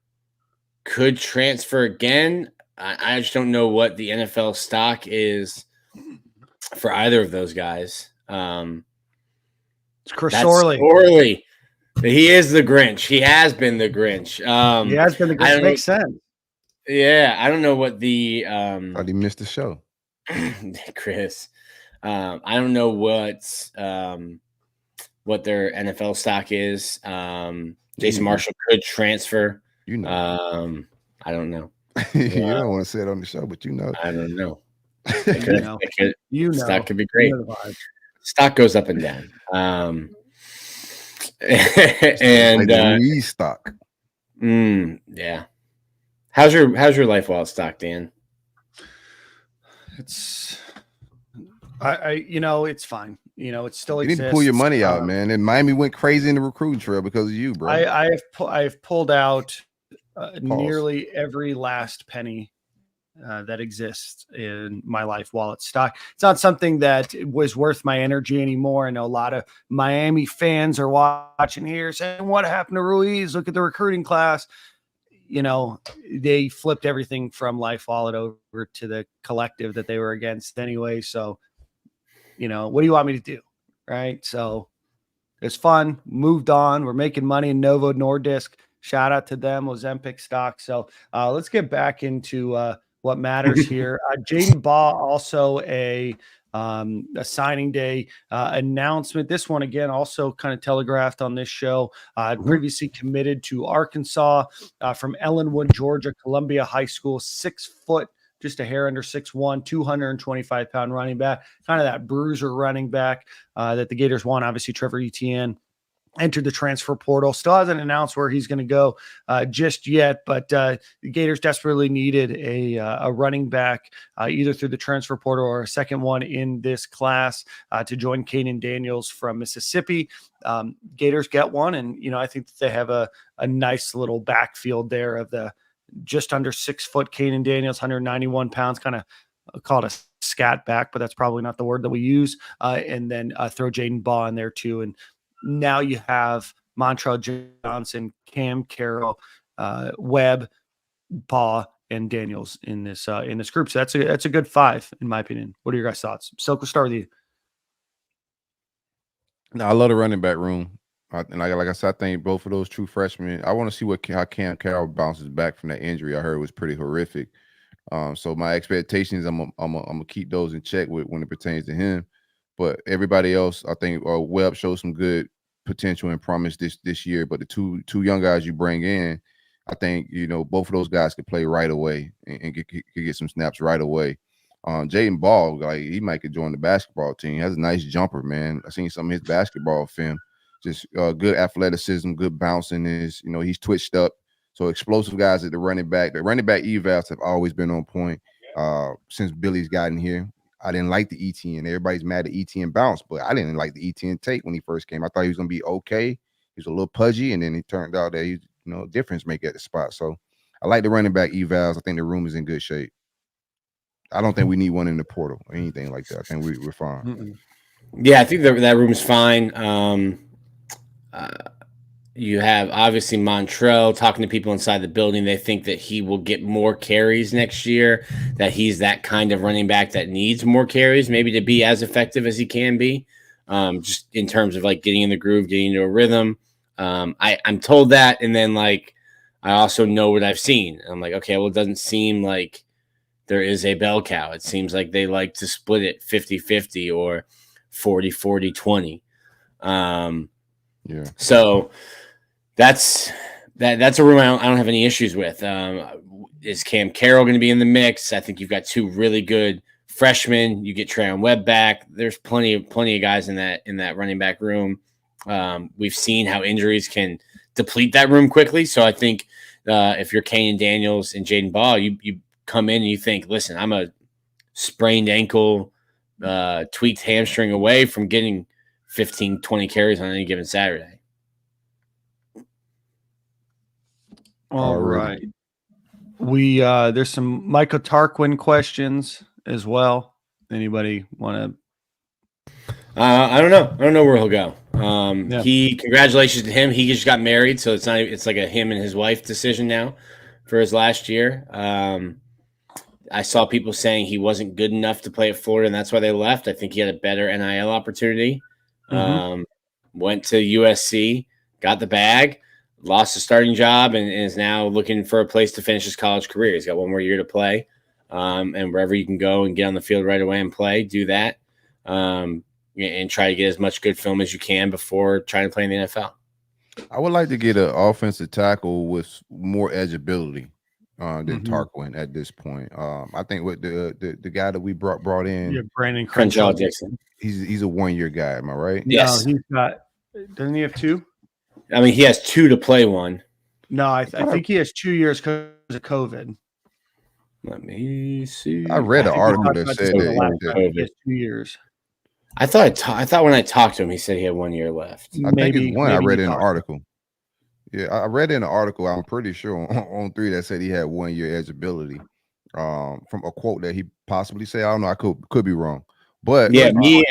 F: could transfer again. I just don't know what the NFL stock is for either of those guys.
E: It's Chris Sorley.
F: He is the Grinch. He has been the Grinch.
E: He has been the Grinch. Makes sense.
F: Yeah, I don't know what the
D: thought he missed the show.
F: Chris. I don't know what their NFL stock is. Jason Marshall could transfer. I don't know.
D: You don't want to say it on the show, but
F: I don't know.
E: Stock
F: could be great. Stock goes up and down. And
D: like stock.
F: Yeah. How's your life while it's stock, Dan?
E: It's it's fine. It still exists.
D: You need to pull your money out, man. And Miami went crazy in the recruiting trail because of you, bro.
E: I've pulled out nearly every last penny that exists in my life while it's stock. It's not something that was worth my energy anymore. I know a lot of Miami fans are watching here saying, what happened to Ruiz? Look at the recruiting class. They flipped everything from Life Wallet over to the collective that they were against anyway. So, what do you want me to do? Right. So it's fun. Moved on. We're making money in Novo Nordisk. Shout out to them, Ozempic stock. So let's get back into what matters here. Jaden Baugh, also a signing day announcement. This one, again, also kind of telegraphed on this show. Previously committed to Arkansas from Ellenwood, Georgia, Columbia High School, 6 foot, just a hair under 6'1", 225-pound running back, kind of that bruiser running back that the Gators want. Obviously, Trevor Etienne entered the transfer portal. Still hasn't announced where he's going to go just yet, but the Gators desperately needed a running back either through the transfer portal or a second one in this class to join Kanan Daniels from Mississippi. Gators get one, and I think that they have a nice little backfield there of the just under 6 foot Kanan Daniels, 191 pounds, kind of call it a scat back, but that's probably not the word that we use. And then throw Jaden Baugh in there too. And now you have Montrell Johnson, Cam Carroll, Webb, Baugh, and Daniels in this group. So that's a good 5 in my opinion. What are your guys' thoughts? Silk, we'll start with you.
D: No, I love the running back room. And like I said, I think both of those true freshmen, I want to see how Cam Carroll bounces back from that injury. I heard it was pretty horrific. So my expectations, I'm gonna keep those in check when it pertains to him. But everybody else, I think Webb showed some good potential and promise this year. But the two young guys you bring in, I think both of those guys could play right away and get some snaps right away. Jaden Baugh, he might could join the basketball team. He has a nice jumper, man. I seen some of his basketball film. Just good athleticism, good bouncing. He's twitched up. So explosive guys at the running back. The running back evals have always been on point since Billy's gotten here. I didn't like the ETN. Everybody's mad at ETN bounce, but I didn't like the ETN take when he first came. I thought he was going to be okay. He was a little pudgy, and then it turned out that he's difference maker at the spot. So I like the running back evals. I think the room is in good shape. I don't think we need one in the portal or anything like that. I think we're fine.
F: Yeah, I think that room's fine. You have obviously Montrell talking to people inside the building. They think that he will get more carries next year, that he's that kind of running back that needs more carries, maybe to be as effective as he can be, just in terms of like getting in the groove, getting into a rhythm. I'm told that. And then like, I also know what I've seen. I'm like, okay, well, it doesn't seem like there is a bell cow. It seems like they like to split it 50-50 or 40-40-20. So that's a room I don't have any issues with. Is Cam Carroll going to be in the mix? I think you've got two really good freshmen. You get Trayon Webb back. There's plenty of guys in that running back room. We've seen how injuries can deplete that room quickly. So I think if you're Kane Daniels and Jaden Ball, you come in and you think, listen, I'm a sprained ankle, tweaked hamstring away from getting 15, 20 carries on any given Saturday.
E: All right. We there's some Michael Tarquin questions as well. Anybody want to?
F: I don't know. I don't know where he'll go. Congratulations to him. He just got married, so it's like a him and his wife decision now for his last year. I saw people saying he wasn't good enough to play at Florida, and that's why they left. I think he had a better NIL opportunity. Went to USC, got the bag, lost the starting job, and is now looking for a place to finish his college career. He's got one more year to play, and wherever you can go and get on the field right away and play, do that, and try to get as much good film as you can before trying to play in the NFL.
D: I would like to get an offensive tackle with more edgeability than Tarquin at this point. I think with the guy that we brought in,
E: Brandon
F: Crenshaw Dixon.
D: He's a 1 year guy. Am I right?
F: Yes.
E: No, he's got. Doesn't he have 2?
F: I mean, he has 2 to play one.
E: No, I think he has 2 years because of COVID.
F: Let me see.
D: I read an article that said that
E: he has 2 years.
F: I thought when I talked to him, he said he had 1 year left.
D: I think it's one. I read in an article. Yeah, I read in an article. I'm pretty sure on 3 that said he had 1 year edgeability. From a quote that he possibly said. I don't know. I could be wrong. But
F: yeah, we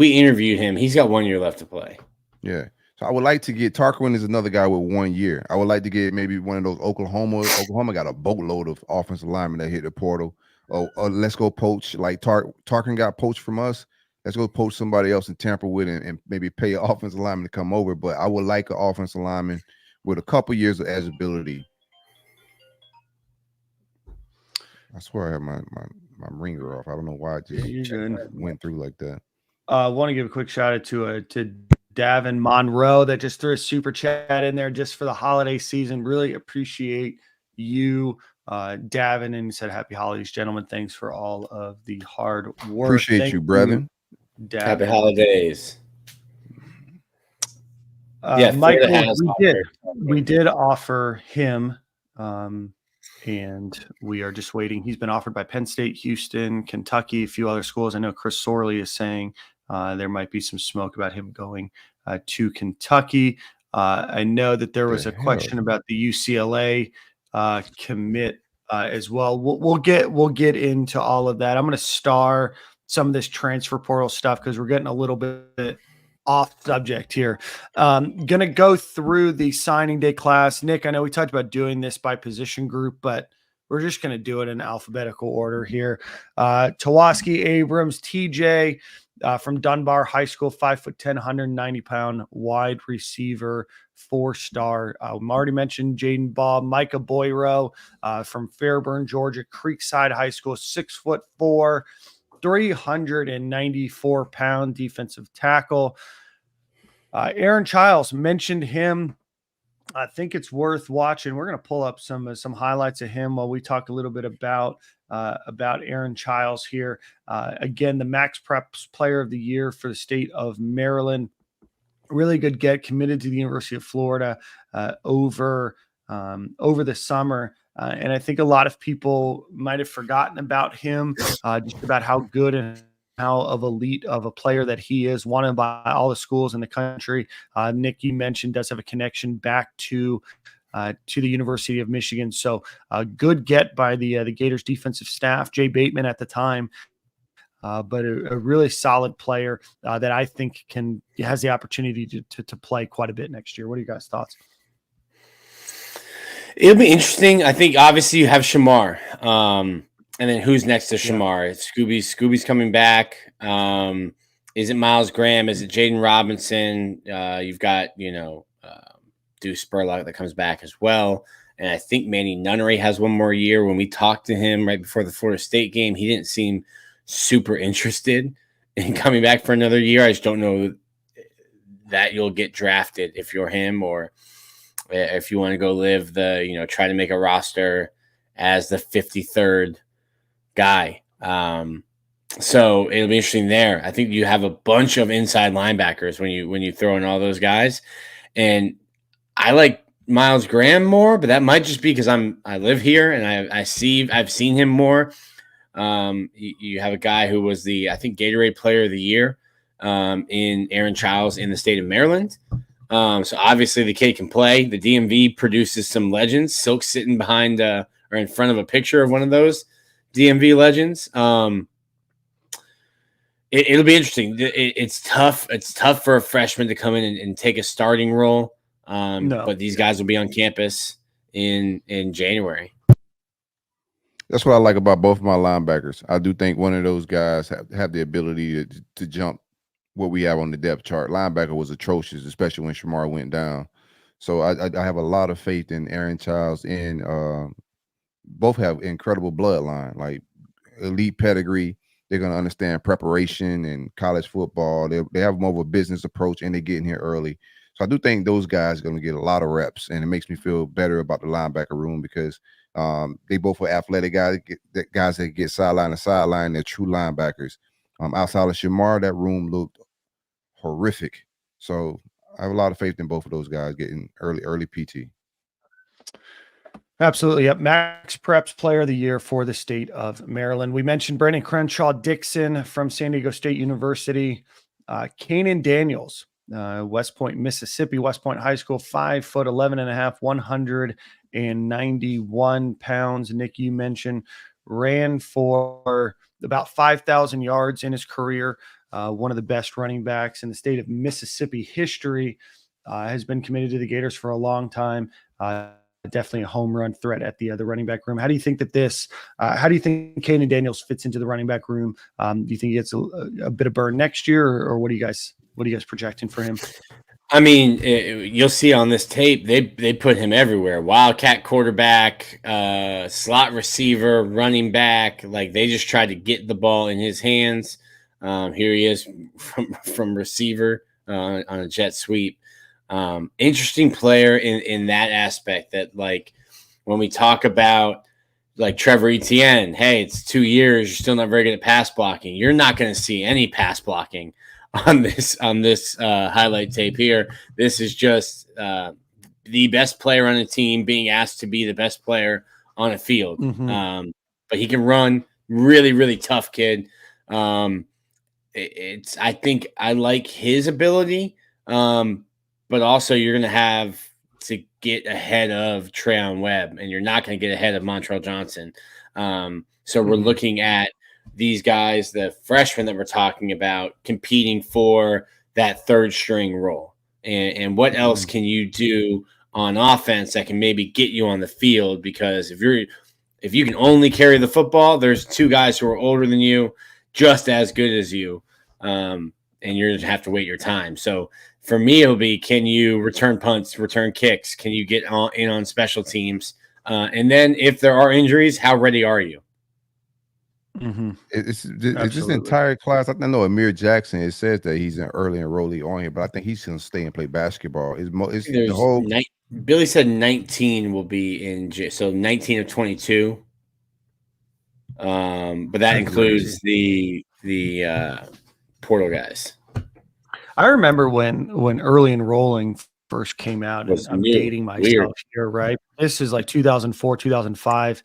F: interviewed him. He's got 1 year left to play.
D: Yeah. So I would like to get Tarquin is another guy with 1 year. I would like to get maybe one of those Oklahoma got a boatload of offensive linemen that hit the portal. Oh, let's go poach like Tarquin got poached from us. Let's go poach somebody else and tamper with it and maybe pay an offensive lineman to come over. But I would like an offensive lineman with a couple years of edgeability. I swear I have my ringer off. I don't know why I just went through like that.
E: I want to give a quick shout out to Davin Monroe that just threw a super chat in there just for the holiday season. Really appreciate you, Davin, and he said happy holidays, gentlemen. Thanks for all of the hard work.
D: Appreciate you, brother.
F: Happy holidays.
E: Michael, we did offer him, and we are just waiting. He's been offered by Penn State, Houston, Kentucky, a few other schools. I know Chris Sorley is saying there might be some smoke about him going to Kentucky. I know that there was a question about the UCLA commit as well. We'll get into all of that. I'm going to star some of this transfer portal stuff because we're getting a little bit off subject here. Gonna go through the signing day class. Nick, I know we talked about doing this by position group, but we're just going to do it in alphabetical order here. Tawaski Abrams, TJ from Dunbar High School, 5'10", 190-pound wide receiver, 4-star. I already mentioned Jaden Ball. Micah Boyro from Fairburn, Georgia, Creekside High School, 6'4", 394-pound defensive tackle. Aaron Childs, mentioned him. I think it's worth watching. We're going to pull up some highlights of him while we talk a little bit about Aaron Childs here. Again, the Max Preps Player of the Year for the state of Maryland. Really good get, committed to the University of Florida over the summer. And I think a lot of people might have forgotten about him, just about how good and how of elite of a player that he is, wanted by all the schools in the country. Nick, you mentioned, does have a connection back to the University of Michigan. So good get by the Gators defensive staff. Jay Bateman at the time but a really solid player that I think has the opportunity to play quite a bit next year. What are you guys' thoughts?
F: It'll be interesting. I think obviously you have Shamar. And then who's next to Shamar? It's Scooby's coming back. Is it Miles Graham? Is it Jaden Robinson? You've got, Deuce Spurlock that comes back as well. And I think Manny Nunnery has one more year. When we talked to him right before the Florida State game, he didn't seem super interested in coming back for another year. I just don't know that you'll get drafted if you're him, or if you want to go live try to make a roster as the 53rd guy. So it'll be interesting there. I think you have a bunch of inside linebackers when you throw in all those guys. And I like Miles Graham more, but that might just be because I live here and I've seen him more. You have a guy who was I think Gatorade Player of the Year in Aaron Childs in the state of Maryland. So obviously the kid can play. The DMV produces some legends. Silk's sitting behind or in front of a picture of one of those DMV legends. It'll be interesting. It's tough. It's tough for a freshman to come in and take a starting role. But these guys will be on campus in January.
D: That's what I like about both of my linebackers. I do think one of those guys have the ability to jump what we have on the depth chart. Linebacker was atrocious, especially when Shamar went down. So I have a lot of faith in Aaron Childs, and both have incredible bloodline, like elite pedigree. They're going to understand preparation and college football. They have more of a business approach, and they're getting here early. So I do think those guys are going to get a lot of reps, and it makes me feel better about the linebacker room because they both are athletic guys that get sideline to sideline. They're true linebackers. Outside of Shamar, that room looked horrific. So I have a lot of faith in both of those guys getting early PT.
E: Absolutely. Yep. Max Preps Player of the Year for the state of Maryland. We mentioned Brandon Crenshaw Dixon from San Diego State University. Kanan Daniels, West Point, Mississippi, West Point High School, 5'11.5", 191 pounds. Nick, you mentioned, ran for about 5,000 yards in his career. One of the best running backs in the state of Mississippi history. Has been committed to the Gators for a long time. Definitely a home run threat at the running back room. How do you think how do you think Kanan Daniels fits into the running back room? Do you think he gets a bit of burn next year, or what are you guys projecting for him?
F: I mean, you'll see on this tape, they put him everywhere. Wildcat quarterback, slot receiver, running back. Like, they just tried to get the ball in his hands. Here he is from receiver on a jet sweep. Interesting player in that aspect, that, like, when we talk about, like, Trevor Etienne, hey, it's 2 years, you're still not very good at pass blocking. You're not going to see any pass blocking on this highlight tape here. This is just the best player on the team being asked to be the best player on a field. Mm-hmm. But he can run. Really, really tough kid. I think I like his ability. But also you're going to have to get ahead of Trayon Webb, and you're not going to get ahead of Montrell Johnson. So we're looking at these guys, the freshmen that we're talking about, competing for that third string role. And what else can you do on offense that can maybe get you on the field? Because if you can only carry the football, there's two guys who are older than you, just as good as you, and you're going to have to wait your time. So for me, it'll be, can you return punts, return kicks? Can you get in on special teams? And then if there are injuries, how ready are you?
D: Mm-hmm. It's this entire class. I know Amir Jackson, it says that he's an early enrollee on here, but I think he's going to stay and play basketball.
F: Billy said 19 will be in, so 19 of 22. But that includes the portal guys.
E: I remember when early enrolling first came out, and I'm dating myself here, right? This is like 2004, 2005.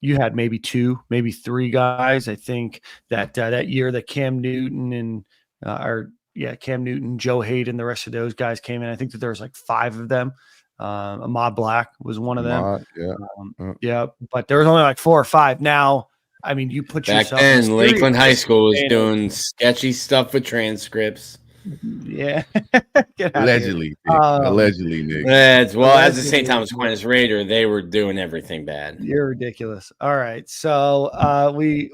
E: You had maybe 2, maybe 3 guys. I think that year that Cam Newton Cam Newton, Joe Hayden, the rest of those guys came in. I think that there was like 5 of them. Ahmad Black was one of them.
D: Yeah.
E: Yeah, but there was only like 4 or 5. Now I mean, you put
F: Back
E: yourself in a
F: then, Lakeland High
E: serious
F: School was
E: disadvantage.
F: doing sketchy stuff with transcripts.
E: Yeah. Get out
D: Allegedly,
E: of here.
D: Nick. Allegedly, Nick.
F: As well as the St.
E: Allegedly.
F: Thomas Aquinas Raider, they were doing everything bad.
E: You're ridiculous. All right. So we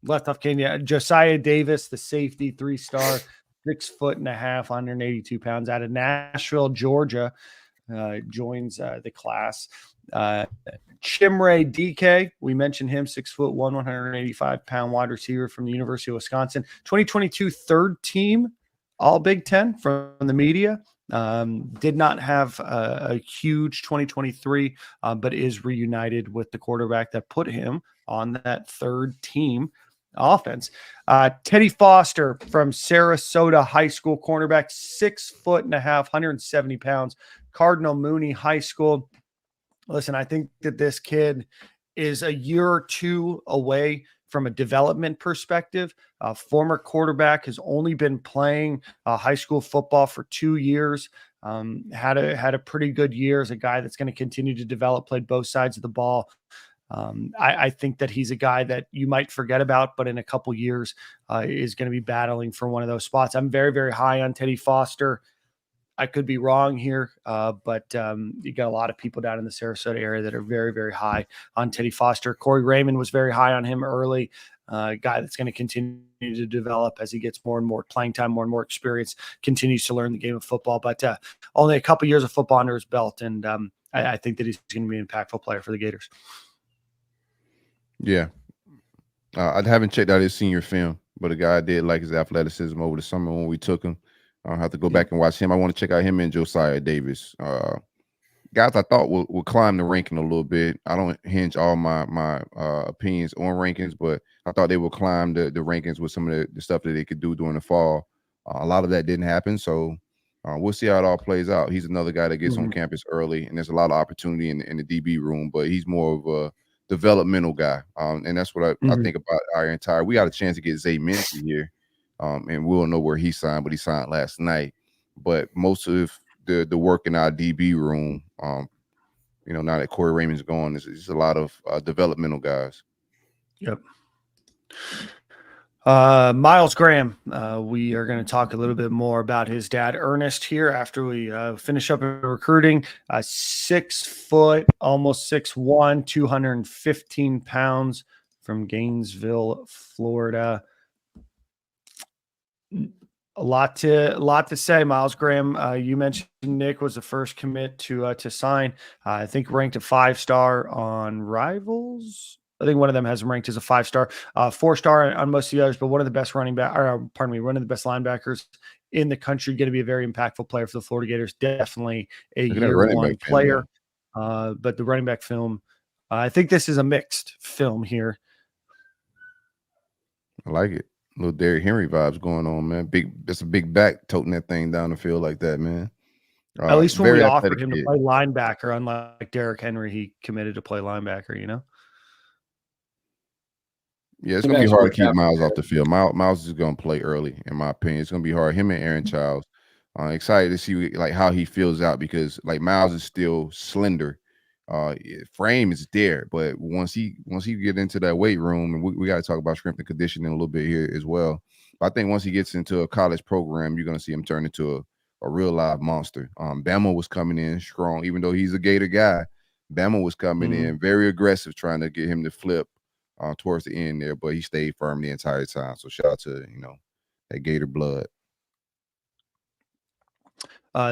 E: left off Kenya. Josiah Davis, the safety, 3-star, 6'1.5", 182 pounds, out of Nashville, Georgia, joins the class. Chimray DK, we mentioned him, 6'1", 185-pound wide receiver from the University of Wisconsin. 2022 third team All Big Ten from the media. Did not have a huge 2023, but is reunited with the quarterback that put him on that third team offense. Teddy Foster from Sarasota High School, cornerback, 6'1.5", 170 pounds, Cardinal Mooney High School. Listen, I think that this kid is a year or two away from a development perspective. Former quarterback, has only been playing high school football for 2 years. Had a pretty good year as a guy that's going to continue to develop, played both sides of the ball. I think that he's a guy that you might forget about, but in a couple years is going to be battling for one of those spots. I'm very, very high on Teddy Foster. I could be wrong here, but you got a lot of people down in the Sarasota area that are very, very high on Teddy Foster. Corey Raymond was very high on him early. Guy that's going to continue to develop as he gets more and more playing time, more and more experience, continues to learn the game of football. But only a couple years of football under his belt, and I think that he's going to be an impactful player for the Gators.
D: Yeah. I haven't checked out his senior film, but a guy did like his athleticism over the summer when we took him. I'll have to go back and watch him. I want to check out him and Josiah Davis. Guys I thought would climb the ranking a little bit. I don't hinge all my opinions on rankings, but I thought they would climb the rankings with some of the stuff that they could do during the fall. A lot of that didn't happen, so we'll see how it all plays out. He's another guy that gets on campus early, and there's a lot of opportunity in the DB room, but he's more of a developmental guy, and that's what I think about our entire. We got a chance to get Zay Mincy here. And we'll know where he signed, but he signed last night. But most of the work in our DB room, now that Corey Raymond's gone, is a lot of developmental guys.
E: Yep. Miles Graham, we are going to talk a little bit more about his dad, Earnest, here after we finish up recruiting. 6 foot, almost 6'1", 215 pounds from Gainesville, Florida. A lot to say. Miles Graham, you mentioned Nick was the first commit to sign. I think ranked a 5-star on Rivals. I think one of them has him ranked as a 5-star, 4-star on most of the others, but one of the best one of the best linebackers in the country. Going to be a very impactful player for the Florida Gators. Definitely a year one player. But the running back film, I think this is a mixed film here.
D: I like it. Little Derrick Henry vibes going on, man. That's a big back toting that thing down the field like that, man.
E: At least when we offered him to play linebacker, unlike Derrick Henry, he committed to play linebacker,
D: Yeah, it's going to be hard to keep Miles off the field. Miles is going to play early, in my opinion. It's going to be hard. Him and Aaron Childs. Excited to see how he feels out because Miles is still slender. Frame is there, but once he get into that weight room, and we got to talk about strength and conditioning a little bit here as well. But I think once he gets into a college program, you're going to see him turn into a real live monster. Bama was coming in strong, even though he's a Gator guy. Bama was coming in very aggressive, trying to get him to flip towards the end there, but he stayed firm the entire time. So shout out to that Gator blood.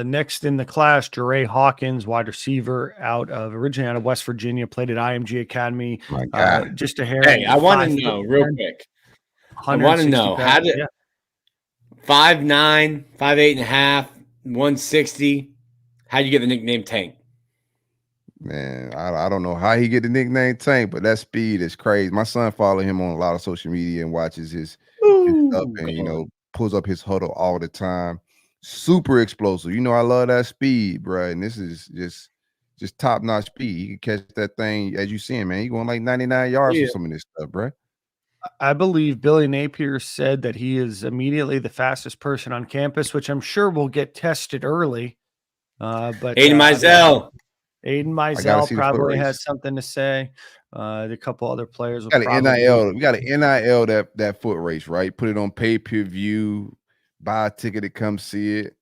E: Next in the class, Jeray Hawkins, wide receiver originally out of West Virginia, played at IMG Academy. Just a hair.
F: Hey, I want to know real quick. I want to know how did 5'9", 5'8.5", 160. How do you get the nickname Tank?
D: Man, I don't know how he get the nickname Tank, but that speed is crazy. My son follows him on a lot of social media and watches his stuff and pulls up his huddle all the time. Super explosive. I love that speed, bro. And this is just top-notch speed. He can catch that thing as you see him, man. He going 99 yards for some of this stuff, bro.
E: I believe Billy Napier said that he is immediately the fastest person on campus, which I'm sure will get tested early. But
F: Aiden Mizell.
E: Aiden
D: I gotta
E: Mizell
D: see the foot
E: probably
D: race.
E: has something to say. A couple other players will
D: We got an
E: probably.
D: NIL. We got an NIL that foot race, right? Put it on pay-per-view, buy a ticket to come see it.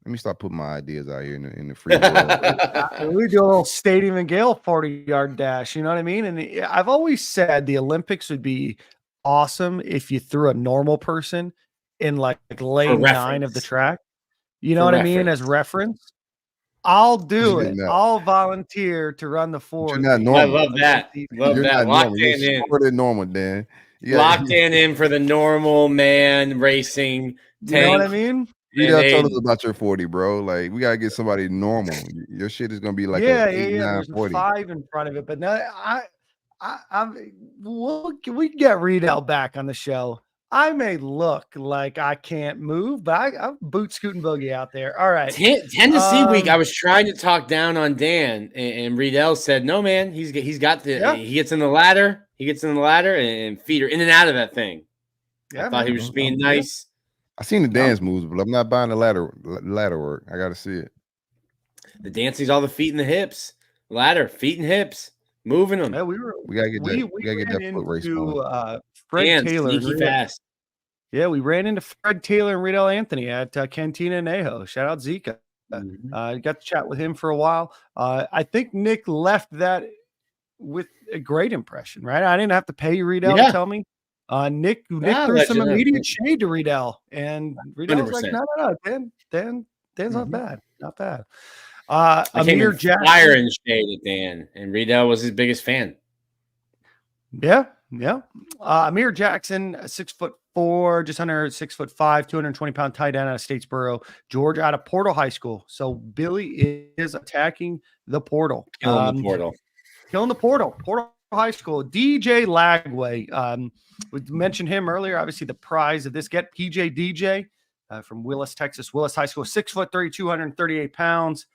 D: Let me start putting my ideas out here in the free world.
E: We do a little Stadium and Gale 40-yard dash. You know what I mean? And I've always said the Olympics would be awesome if you threw a normal person in like lane 9 of the track. You know what I mean? As reference. I'll do it. I'll volunteer to run the 40.
D: You're not normal.
F: I love that. Love
D: You're
F: that.
D: not
F: Locked
D: normal.
F: in.
D: You're shorter than normal, Dan.
F: Locked in for the normal man racing tank.
E: You know what I mean?
D: You told us about your 40, bro. Like, we gotta get somebody normal. Your shit is gonna be like
E: yeah.
D: 9,
E: There's
D: 40.
E: a 5 in front of it, but no, we can get Riedel back on the show. I may look like I can't move, but I'm boot scooting boogie out there. All right.
F: Tennessee week, I was trying to talk down on Dan, and Riedel said, "No, man, he gets in the ladder. He gets in the ladder and feed her in and out of that thing." Yeah, I thought he was just being nice.
D: I seen the dance moves, but I'm not buying the ladder work. I gotta see it.
F: The dancing's all the feet and the hips, ladder, feet and hips, moving them.
E: Yeah,
D: we gotta get that foot race going.
E: Fred Taylor,
F: sneaky fast.
E: Yeah, we ran into Fred Taylor and Riedel Anthony at Cantina Nejo. Shout out Zika. Got to chat with him for a while. I think Nick left that with a great impression, right? I didn't have to pay Riedel to tell me. Nick threw some immediate shade to Riedel, and Riedel was like, "No, Dan's not bad, not bad." Amir Jackson,
F: fire and shade at Dan, and Riedel was his biggest fan.
E: Yeah. Amir Jackson, 6'4", just under 6'5", 220-pound tight end out of Statesboro, Georgia, out of Portal High School. So Billy is attacking the portal.
F: Killing the portal.
E: Portal High School. DJ Lagway. We mentioned him earlier. Obviously, the prize of this get PJ DJ from Willis, Texas. Willis High School, 6'3", 238 pounds,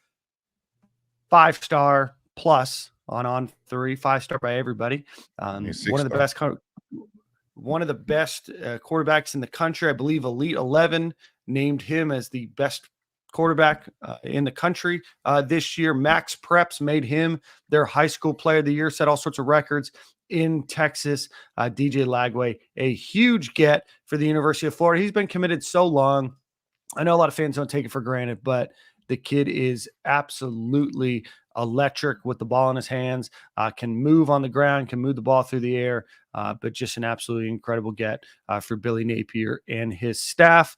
E: 5-star plus. On 3, 5-star by everybody. One of the best quarterbacks in the country. I believe Elite 11 named him as the best quarterback in the country this year. Max Preps made him their high school player of the year, set all sorts of records in Texas. DJ Lagway, a huge get for the University of Florida. He's been committed so long. I know a lot of fans don't take it for granted, but the kid is absolutely electric with the ball in his hands, can move on the ground, can move the ball through the air, but just an absolutely incredible get for Billy Napier and his staff.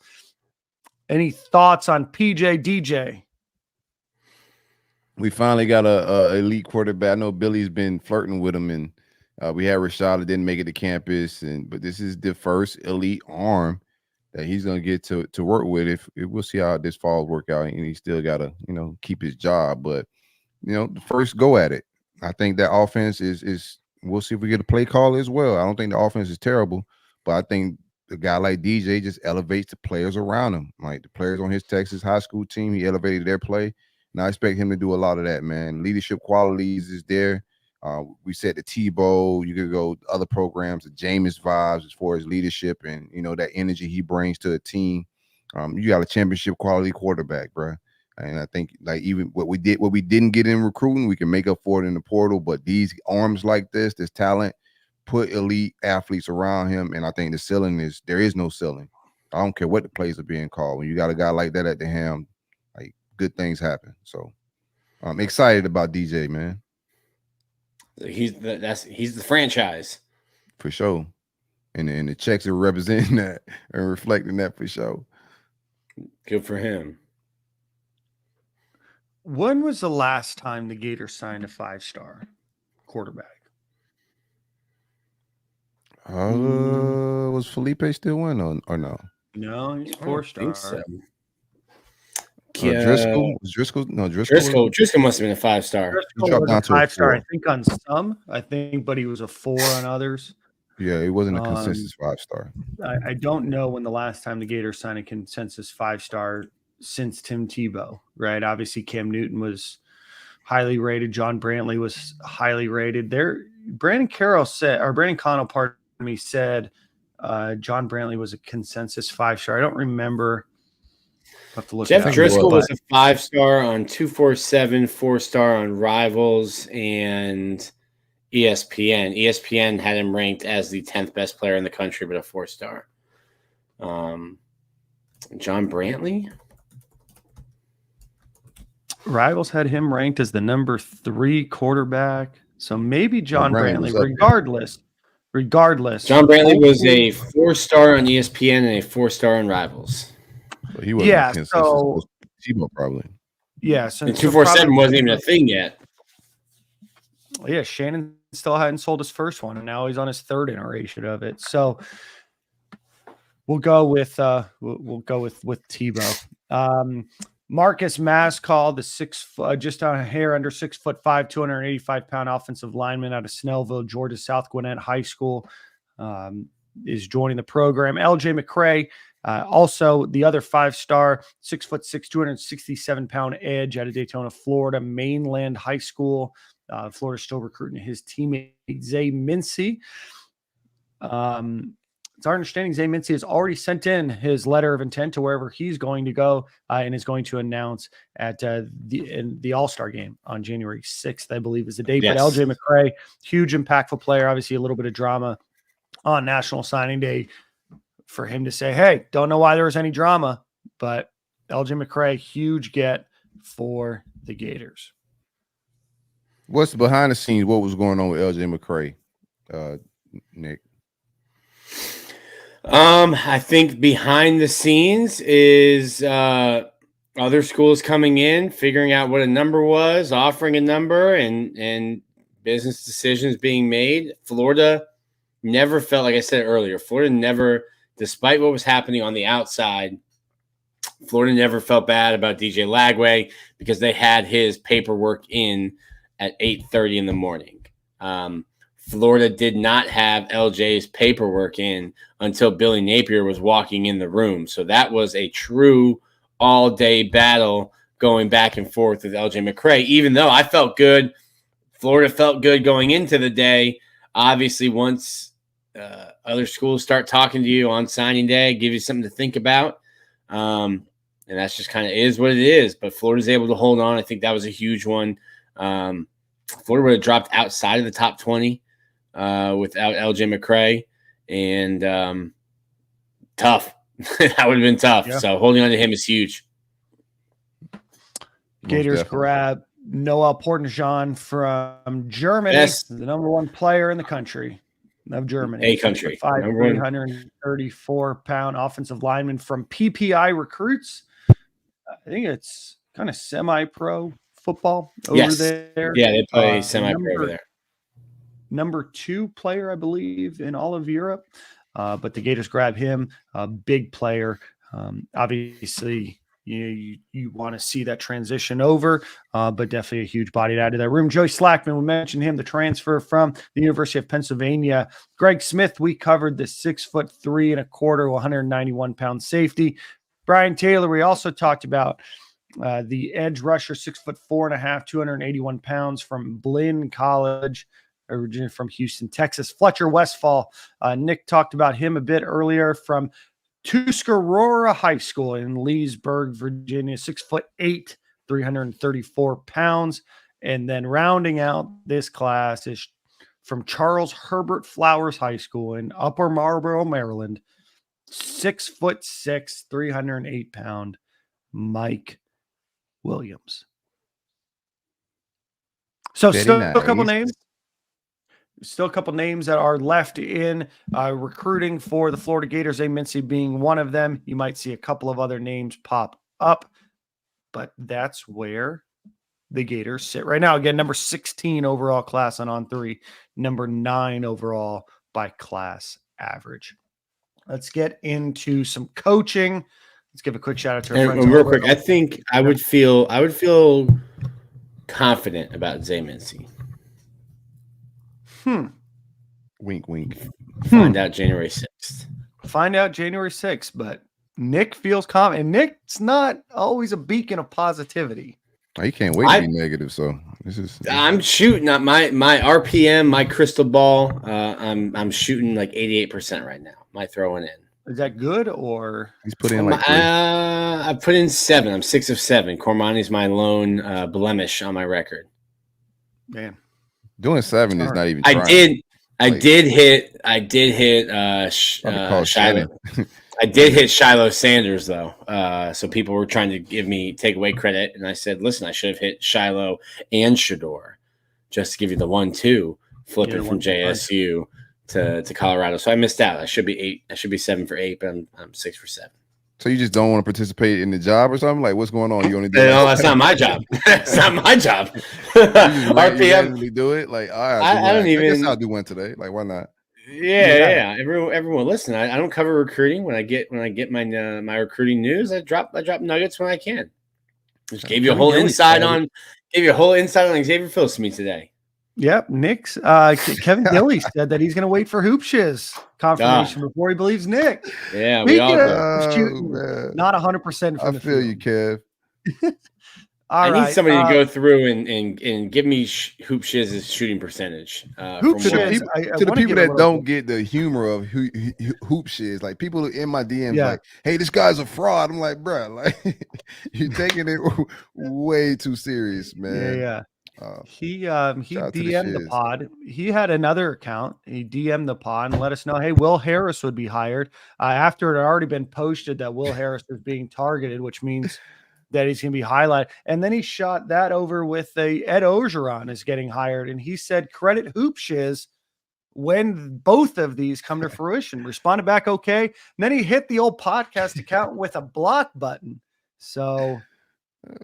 E: Any thoughts on PJ DJ?
D: We finally got a elite quarterback. I know Billy's been flirting with him, and we had Rashad that didn't make it to campus, but this is the first elite arm that he's going to get to work with. If we'll see how this fall work out, and he still got to keep his job, but the first go at it. I think that offense is we'll see if we get a play call as well. I don't think the offense is terrible, but I think a guy like DJ just elevates the players around him. Like the players on his Texas high school team, he elevated their play. And I expect him to do a lot of that, man. Leadership qualities is there. We said the Tebow, you could go other programs, the Jameis vibes as far as leadership and that energy he brings to a team. You got a championship quality quarterback, bro. And I think like even what we didn't get in recruiting, we can make up for it in the portal. But these arms like this talent, put elite athletes around him. And I think the ceiling there is no ceiling. I don't care what the plays are being called. When you got a guy like that at the helm, like good things happen. So I'm excited about DJ, man.
F: He's the franchise.
D: For sure. And the checks are representing that and reflecting that for sure.
F: Good for him.
E: When was the last time the Gators signed a 5-star quarterback?
D: Was Felipe still one or no?
E: No, he's 4-star.
F: So.
D: Driscoll? Was Driscoll? No,
F: Driscoll must have been a 5-star.
E: Driscoll was a 5-star, I think, on some. But he was a 4 on others.
D: Yeah, he wasn't a consensus 5-star.
E: I don't know when the last time the Gators signed a consensus 5-star since Tim Tebow, right? Obviously, Cam Newton was highly rated. John Brantley was highly rated. Brandon Connell, pardon me, said John Brantley was a consensus 5-star. I don't remember Have to look
F: Jeff
E: it up.
F: Driscoll was a 5-star on 247, 4-star on Rivals and ESPN. ESPN had him ranked as the 10th best player in the country, but a 4-star. John Brantley?
E: Rivals had him ranked as the number 3 quarterback. So maybe John Brantley,
D: was up
E: regardless.
F: John Brantley was a 4-star on ESPN and a 4-star on Rivals.
D: But he wasn't
E: Yeah,
D: consensus
E: so
D: Tebow probably.
E: yeah, so
F: And 247 wasn't even a thing yet.
E: Yeah, Shannon still hadn't sold his first one, and now he's on his 3rd iteration of it. So we'll go with Tebow. Marcus Mascall, the just a hair under 6'5", 285-pound offensive lineman out of Snellville, Georgia, South Gwinnett High School, is joining the program. LJ McCray, also the other 5-star, 6'6", 267-pound edge out of Daytona, Florida, Mainland High School. Florida's still recruiting his teammate Zay Mincy. It's our understanding Zay Mincy has already sent in his letter of intent to wherever he's going to go and is going to announce at the All-Star game on January 6th, I believe is the date.
F: Yes.
E: But LJ McCray, huge impactful player, obviously a little bit of drama on National Signing Day for him to say, hey, don't know why there was any drama, but LJ McCray, huge get for the Gators.
D: What's behind the scenes? What was going on with LJ McCray, Nick?
F: I think behind the scenes is other schools coming in, figuring out what a number was, offering a number, and business decisions being made. Florida never felt, like I said earlier, Florida never, despite what was happening on the outside, Florida never felt bad about DJ Lagway because they had his paperwork in at 8:30 in the morning. Florida did not have LJ's paperwork in until Billy Napier was walking in the room. So that was a true all-day battle going back and forth with LJ McCray. Even though I felt good, Florida felt good going into the day. Obviously, once other schools start talking to you on signing day, give you something to think about. And that's just kind of is what it is. But Florida's able to hold on. I think that was a huge one. Florida would have dropped outside of the top 20 without LJ McCray, and tough. That would have been tough.
E: Yeah.
F: So holding on to him is huge.
E: Gators grab Noel Portenjean from Germany,
F: Yes.
E: the number 1 player in the country of Germany.
F: A country.
E: 334-pound offensive lineman from PPI Recruits. I think it's kind of semi-pro football over there.
F: Yeah, they play semi-pro over there.
E: Number 2 player, I believe, in all of Europe. But the Gators grab him, a big player. Obviously, you want to see that transition over, but definitely a huge body out of that room. Joey Slackman, we mentioned him, the transfer from the University of Pennsylvania. Greg Smith, we covered the 6'3 1/4", 191-pound safety. Brian Taylor, we also talked about the edge rusher, 6'4 1/2", 281 pounds from Blinn College, originally from Houston, Texas. Fletcher Westfall, Nick talked about him a bit earlier, from Tuscarora High School in Leesburg, Virginia, 6'8", 334 pounds. And then rounding out this class is from Charles Herbert Flowers High School in Upper Marlboro, Maryland, 6'6", 308-pound Mike Williams. So still a couple names. Still a couple names that are left in recruiting for the Florida Gators, Zay Mincy being one of them. You might see a couple of other names pop up, but that's where the Gators sit right now. Again, number 16 overall class on 3, number 9 overall by class average. Let's get into some coaching. Let's give a quick shout out to our friends.
F: And real quick, I think I would feel confident about Zay Mincy.
D: Wink, wink.
F: Find out January 6th.
E: Find out January 6th, but Nick feels confident. And Nick's not always a beacon of positivity.
D: He can't wait to be negative. So
F: I'm shooting at my RPM, my crystal ball. I'm shooting like 88% right now. My throwing in.
E: Is that good or?
D: He's put in like 3.
F: I put in 7. I'm 6 of 7. Cormani's my lone blemish on my record.
E: Man,
D: Doing 7 is not even.
F: I
D: trying.
F: did hit
D: Shiloh.
F: I did hit Shiloh Sanders though. So people were trying to take away credit, and I said, listen, I should have hit Shiloh and Shador just to give you the 1-2 flipping from JSU to Colorado. So I missed out. I should be 8. I should be 7 for 8, but I'm 6 for 7.
D: So you just don't want to participate in the job or something? Like, what's going on? You only do
F: no, that's not my job. That's not my job.
D: RPM, you do it. Like, I don't even. I guess I'll do one today. Like, why not?
F: Yeah. Everyone, listen. I don't cover recruiting. When I get my recruiting news, I drop nuggets when I can. Just gave you a whole insight on Xavier Phillips to me today.
E: Yep, Nick's Kevin Gilly said that he's going to wait for Hoop Shiz confirmation before he believes Nick.
F: Yeah, we all
E: not 100%.
D: I feel you, Kev.
F: I need somebody to go through and give me Hoop Shiz's shooting percentage.
D: To the people that don't get the humor of Hoop Shiz, like people in my DMs, like, hey, this guy's a fraud. I'm like, bro, like you're taking it way too serious, man.
E: Yeah. He DM'd the pod. He had another account. He DM'd the pod and let us know, hey, Will Harris would be hired after it had already been posted that Will Harris was being targeted, which means that he's going to be highlighted. And then he shot that over with Ed Ogeron is getting hired. And he said, credit Hoop Shiz when both of these come to fruition. Responded back okay. And then he hit the old podcast account with a block button. So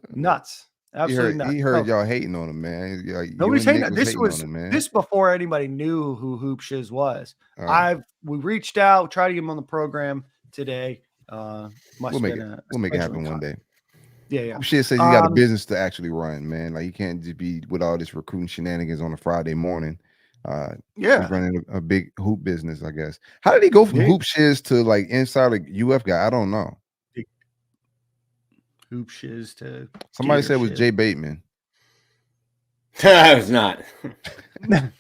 E: nuts. Absolutely not.
D: He heard y'all hating on him, man.
E: Nobody's hating. This before anybody knew who Hoop Shiz was. We reached out, tried to get him on the program today.
D: We'll make it happen one day.
E: Yeah.
D: Hoop Shiz says you got a business to actually run, man. Like you can't just be with all this recruiting shenanigans on a Friday morning. He's running a big hoop business, I guess. How did he go from Hoop Shiz to like inside a UF guy? I don't know.
E: Hoop Shiz to
D: somebody said it was Jay Bateman.
F: I was not.
E: I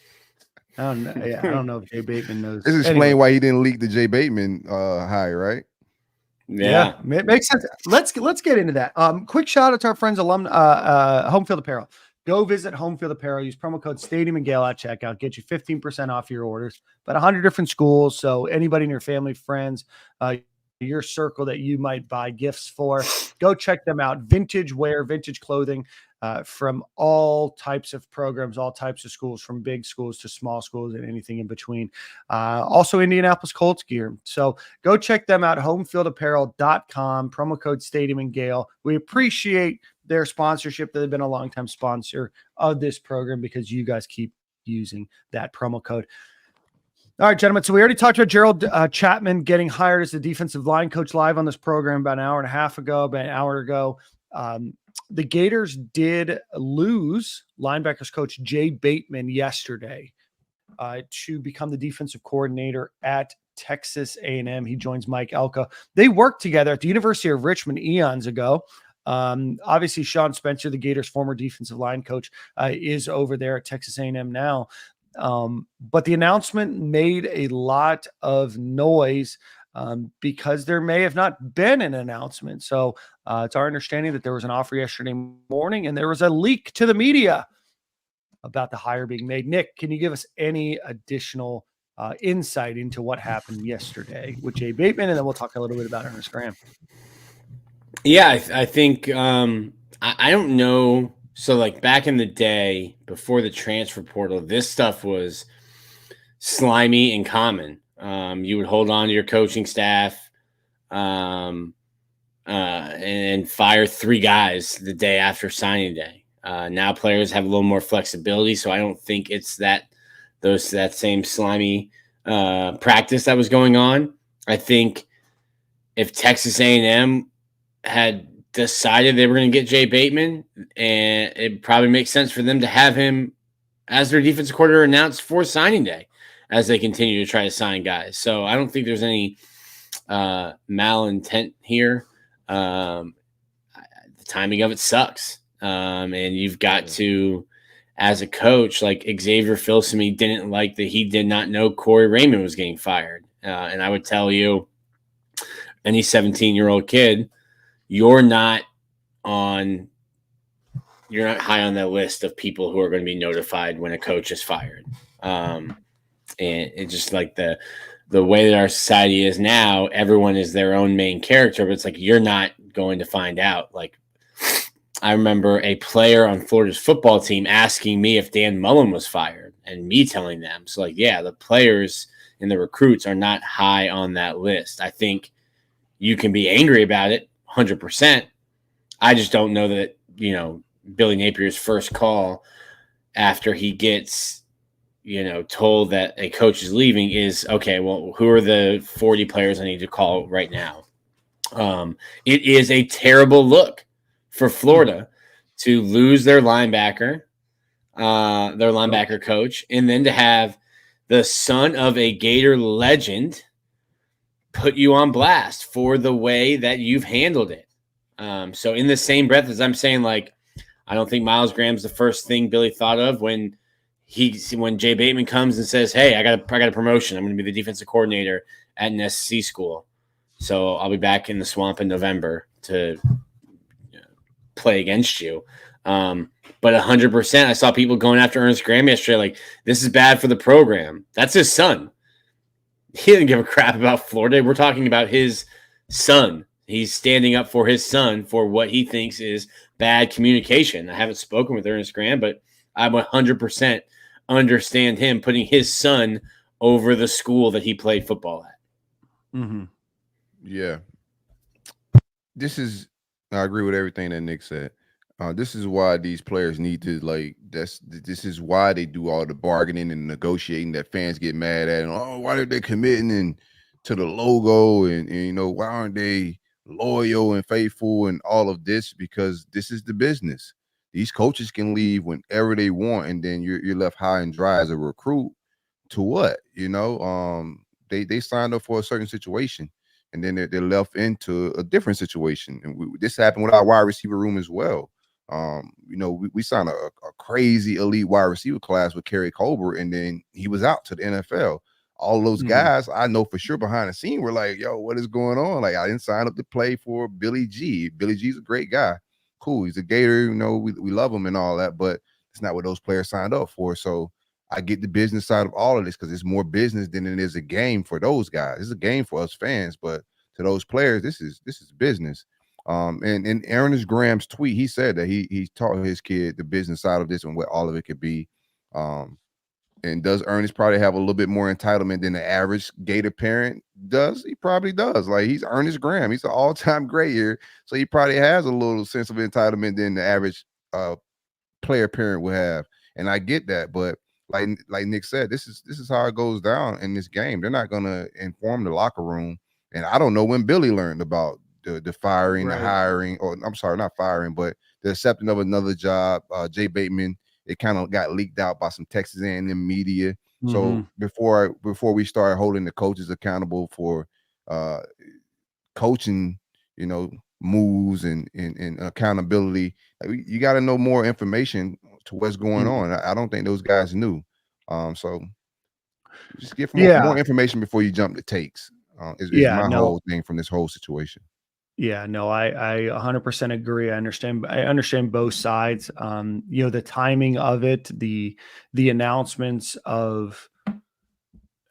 E: don't know. Yeah, I don't know if Jay Bateman knows.
D: This explains why he didn't leak the Jay Bateman hire, right?
E: Yeah, it makes sense. Let's get into that. Quick shout out to our friends Home Field Apparel. Go visit Home Field Apparel. Use promo code Stadium and Gale at checkout. Get you 15% off your orders. About 100 different schools. So anybody in your family, friends, your circle that you might buy gifts for, go check them out. Vintage wear, vintage clothing from all types of programs, all types of schools, from big schools to small schools and anything in between. Also Indianapolis Colts gear. So go check them out, homefieldapparel.com, promo code Stadium and Gale. We appreciate their sponsorship. They've been a longtime sponsor of this program because you guys keep using that promo code. All right, gentlemen. So we already talked about Gerald Chapman getting hired as the defensive line coach live on this program about an hour ago. The Gators did lose linebackers coach Jay Bateman yesterday to become the defensive coordinator at Texas A&M. He joins Mike Elko. They worked together at the University of Richmond eons ago. Obviously, Sean Spencer, the Gators' former defensive line coach, is over there at Texas A&M now. But the announcement made a lot of noise because there may have not been an announcement. So it's our understanding that there was an offer yesterday morning and there was a leak to the media about the hire being made. Nick, can you give us any additional insight into what happened yesterday with Jay Bateman? And then we'll talk a little bit about Earnest Graham.
F: Yeah, I think I don't know. So like back in the day before the transfer portal, this stuff was slimy and common. You would hold on to your coaching staff and fire 3 guys the day after signing day. Now players have a little more flexibility, so I don't think it's that same slimy practice that was going on. I think if Texas A&M had decided they were going to get Jay Bateman, and it probably makes sense for them to have him as their defensive coordinator announced for signing day as they continue to try to sign guys. So I don't think there's any malintent here. The timing of it sucks. And you've got to, as a coach, like Xavier Phillips didn't like that he did not know Corey Raymond was getting fired. And I would tell you, any 17-year-old kid, you're not high on that list of people who are going to be notified when a coach is fired. And it's just like the way that our society is now, everyone is their own main character, but it's like you're not going to find out. Like, I remember a player on Florida's football team asking me if Dan Mullen was fired and me telling them. So, like, yeah, the players and the recruits are not high on that list. I think you can be angry about it 100%. I just don't know that, Billy Napier's first call after he gets, told that a coach is leaving is, okay, well, who are the 40 players I need to call right now? It is a terrible look for Florida to lose their linebacker coach, and then to have the son of a Gator legend put you on blast for the way that you've handled it. So in the same breath as I'm saying, like, I don't think Miles Graham's the first thing Billy thought of when Jay Bateman comes and says, hey, I got a promotion. I'm going to be the defensive coordinator at an SEC school. So I'll be back in the swamp in November to play against you. But 100%, I saw people going after Earnest Graham yesterday. Like, this is bad for the program. That's his son. He didn't give a crap about Florida. We're talking about his son. He's standing up for his son for what he thinks is bad communication. I haven't spoken with Earnest Graham, but I 100% understand him putting his son over the school that he played football at.
E: Mm-hmm.
D: Yeah. I agree with everything that Nick said. This is why these players need to, this is why they do all the bargaining and negotiating that fans get mad at. And, why are they committing to the logo? And why aren't they loyal and faithful and all of this? Because this is the business. These coaches can leave whenever they want, and then you're left high and dry as a recruit. To what? They signed up for a certain situation, and then they're left into a different situation. And this happened with our wide receiver room as well. We signed a crazy elite wide receiver class with Kerry Colbert, and then he was out to the NFL. All those guys I know for sure behind the scene were like, yo, what is going on? Like, I didn't sign up to play for Billy G. Billy G's a great guy. Cool. He's a Gator. We love him and all that, but it's not what those players signed up for. So I get the business side of all of this because it's more business than it is a game for those guys. It's a game for us fans, but to those players, this is business. And in Earnest Graham's tweet, he said that he taught his kid the business side of this and what all of it could be. And does Ernest probably have a little bit more entitlement than the average Gator parent does? He probably does. Like, he's Earnest Graham. He's an all-time great here. So he probably has a little sense of entitlement than the average player parent would have. And I get that. But like Nick said, this is how it goes down in this game. They're not going to inform the locker room. And I don't know when Billy learned about the firing, right, the hiring, or I'm sorry, not firing, but the accepting of another job. Jay Bateman, it kind of got leaked out by some Texas A&M media. So before we start holding the coaches accountable for coaching, moves and accountability, you got to know more information to what's going on. I don't think those guys knew. So just get more information before you jump the takes. Is my whole thing from this whole situation.
E: Yeah, no, I 100% agree. I understand both sides. The timing of it, the announcements of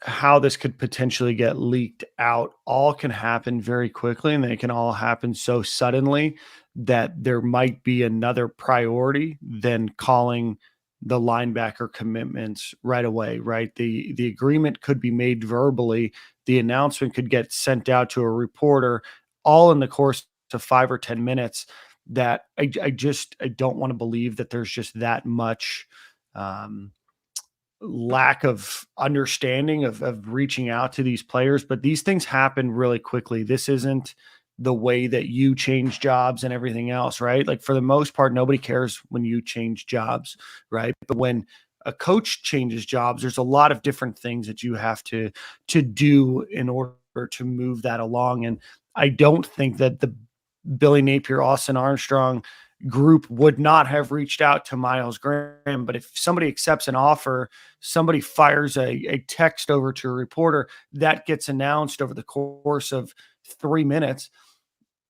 E: how this could potentially get leaked out, all can happen very quickly, and they can all happen so suddenly that there might be another priority than calling the linebacker commitments right away, right? The agreement could be made verbally. The announcement could get sent out to a reporter, all in the course of 5 or 10 minutes. That I don't want to believe that there's just that much lack of understanding of reaching out to these players. But these things happen really quickly. This isn't the way that you change jobs and everything else, right? Like, for the most part, nobody cares when you change jobs, right? But when a coach changes jobs, there's a lot of different things that you have to do in order to move that along. And I don't think that the Billy Napier, Austin Armstrong group would not have reached out to Miles Graham. But if somebody accepts an offer, somebody fires a text over to a reporter that gets announced over the course of 3 minutes,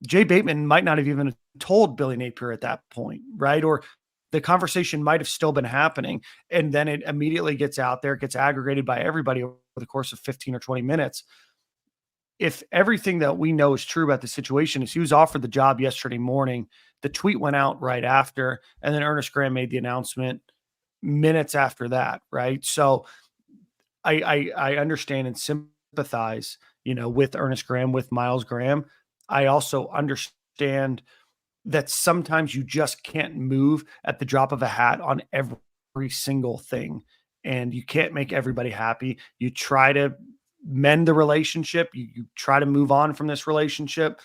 E: Jay Bateman might not have even told Billy Napier at that point, right? Or the conversation might have still been happening. And then it immediately gets out there, gets aggregated by everybody over the course of 15 or 20 minutes. If everything that we know is true about the situation, is he was offered the job yesterday morning. The tweet went out right after, and then Earnest Graham made the announcement minutes after that, right? So I understand and sympathize, with Earnest Graham, with Miles Graham. I also understand that sometimes you just can't move at the drop of a hat on every single thing, and you can't make everybody happy. You try to mend the relationship. You try to move on from this relationship,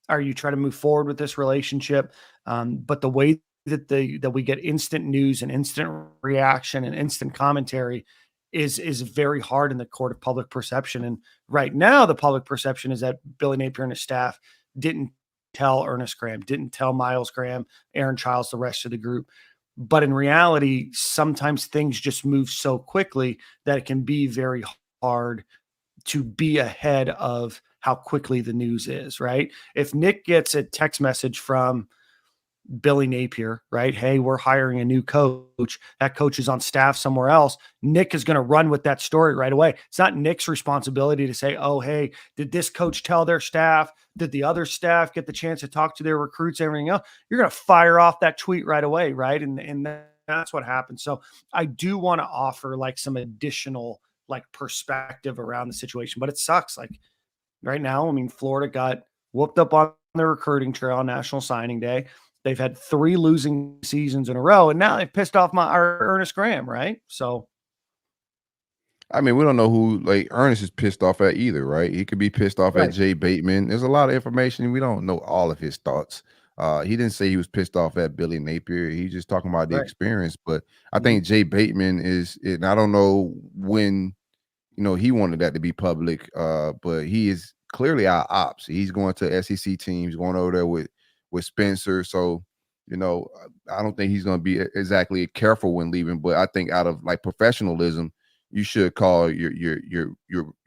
E: or you try to move forward with this relationship. But the way that we get instant news and instant reaction and instant commentary is very hard in the court of public perception. And right now, the public perception is that Billy Napier and his staff didn't tell Earnest Graham, didn't tell Miles Graham, Aaron Childs, the rest of the group. But in reality, sometimes things just move so quickly that it can be very hard to be ahead of how quickly the news is, right? If Nick gets a text message from Billy Napier, right? Hey, we're hiring a new coach. That coach is on staff somewhere else. Nick is going to run with that story right away. It's not Nick's responsibility to say, oh, hey, did this coach tell their staff? Did the other staff get the chance to talk to their recruits, everything else? You're going to fire off that tweet right away, right? And that's what happens. So I do want to offer like some additional like perspective around the situation, but it sucks. Like right now, I mean, Florida got whooped up on the recruiting trail on National Signing Day. They've had 3 losing seasons in a row, and now they've pissed off our Earnest Graham, right? So,
D: I mean, we don't know who like Ernest is pissed off at either, right? He could be pissed off at Jay Bateman. There's a lot of information. We don't know all of his thoughts. He didn't say he was pissed off at Billy Napier. He's just talking about the experience. But I think Jay Bateman and I don't know when, he wanted that to be public, but he is clearly our ops. He's going to SEC teams, going over there with Spencer. So, I don't think he's going to be exactly careful when leaving, but I think out of like professionalism, you should call your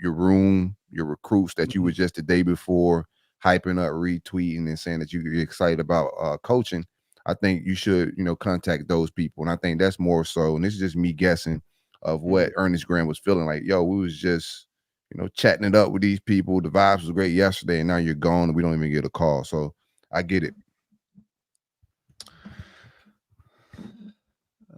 D: room, your recruits that you were just the day before hyping up, retweeting, and saying that you're excited about coaching. I think you should, contact those people. And I think that's more so, and this is just me guessing, of what Earnest Graham was feeling like. Yo, we was just, chatting it up with these people. The vibes was great yesterday, and now you're gone, and we don't even get a call. So I get it.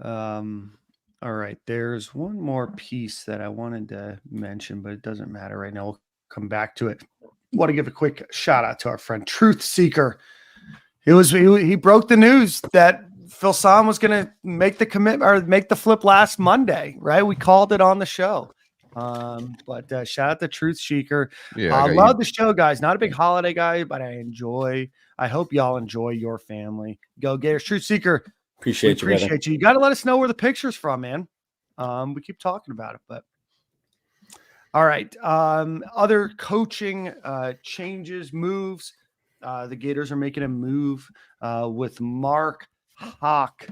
E: All right. There's one more piece that I wanted to mention, but it doesn't matter right now. We'll come back to it. I want to give a quick shout out to our friend Truth Seeker. He broke the news that Phil Sam was going to make the commitment or make the flip last Monday, right? We called it on the show. But shout out to Truth Seeker.
D: Yeah,
E: I love the show, guys. Not a big holiday guy, but I hope y'all enjoy your family. Go Gators. Truth Seeker.
F: Appreciate you.
E: You got to let us know where the picture's from, man. We keep talking about it, but all right. Other coaching changes, moves. The Gators are making a move with Mark Hock.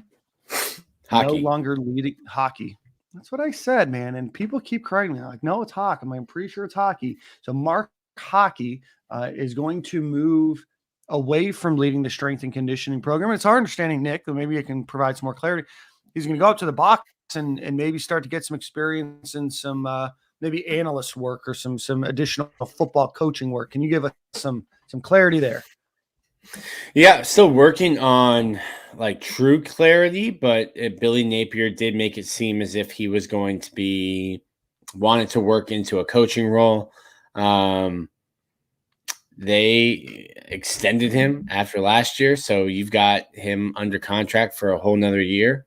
E: No longer leading hockey. That's what I said, man. And people keep correcting me. Like, no, it's Hawk. I'm pretty sure it's hockey. So Mark Hockey is going to move away from leading the strength and conditioning program. And it's our understanding, Nick, that maybe I can provide some more clarity. He's going to go up to the box and maybe start to get some experience and some maybe analyst work or some additional football coaching work. Can you give us some clarity there?
F: Yeah, still working on like true clarity, but Billy Napier did make it seem as if he was going to be wanted to work into a coaching role. They extended him after last year, so you've got him under contract for a whole nother year.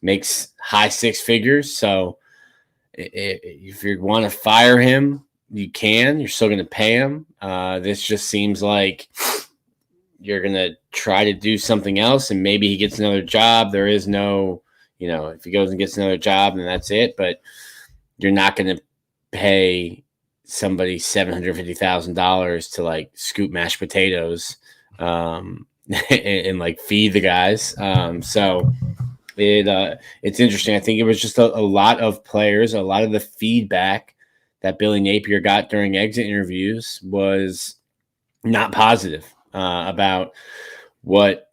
F: Makes high 6 figures, so if you want to fire him, you can. You're still going to pay him. This just seems like you're going to try to do something else, and maybe he gets another job. There is no, if he goes and gets another job, then that's it. But you're not going to pay somebody $750,000 to like scoop mashed potatoes and like feed the guys. So it's interesting. I think it was just a lot of players, a lot of the feedback that Billy Napier got during exit interviews was not positive about what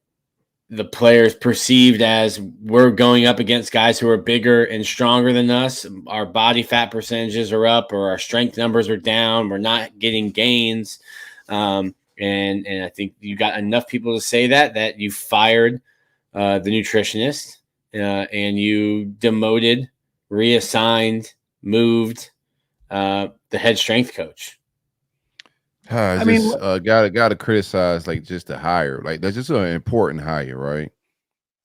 F: the players perceived as we're going up against guys who are bigger and stronger than us. Our body fat percentages are up, or our strength numbers are down. We're not getting gains. And I think you got enough people to say that you fired the nutritionist and you demoted, reassigned, moved the head strength coach.
D: I mean, gotta criticize like just the hire. Like that's just an important hire, right?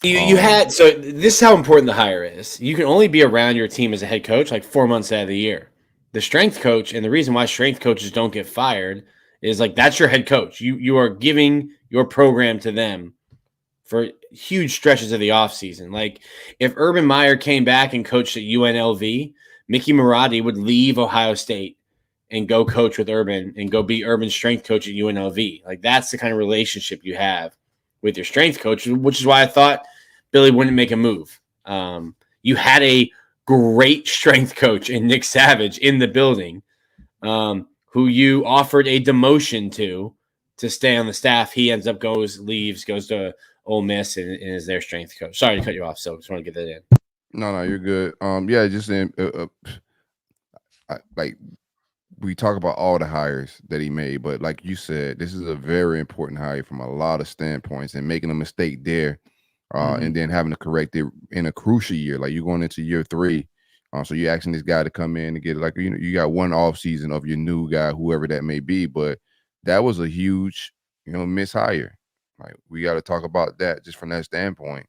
F: You had so this is how important the hire is. You can only be around your team as a head coach like 4 months out of the year. The strength coach, and the reason why strength coaches don't get fired is like that's your head coach. You are giving your program to them for huge stretches of the offseason. Like if Urban Meyer came back and coached at UNLV, Mickey Marotti would leave Ohio State and go coach with Urban and go be Urban's strength coach at UNLV. Like that's the kind of relationship you have with your strength coach, which is why I thought Billy wouldn't make a move. You had a great strength coach in Nick Savage in the building, who you offered a demotion to stay on the staff. He ends up goes to Ole Miss and is their strength coach. Sorry to cut you off, so just want to get that in.
D: No, you're good. Yeah, just in, like we talk about all the hires that he made, but like you said, this is a very important hire from a lot of standpoints, and making a mistake there, and then having to correct it in a crucial year, like you're going into year 3. So you're asking this guy to come in and get like you got one off season of your new guy, whoever that may be, but that was a huge mishire. Like we got to talk about that just from that standpoint.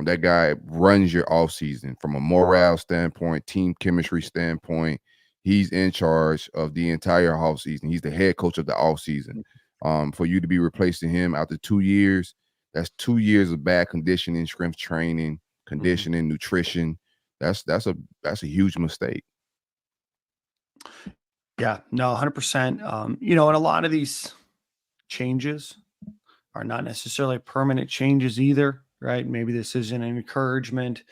D: That guy runs your off season from a morale standpoint, team chemistry standpoint. He's in charge of the entire off season. He's the head coach of the off season. For you to be replacing him after 2 years, that's 2 years of bad conditioning, strength training, conditioning, nutrition. That's a huge mistake.
E: Yeah, no, 100%. And a lot of these changes are not necessarily permanent changes either, right? Maybe this isn't an encouragement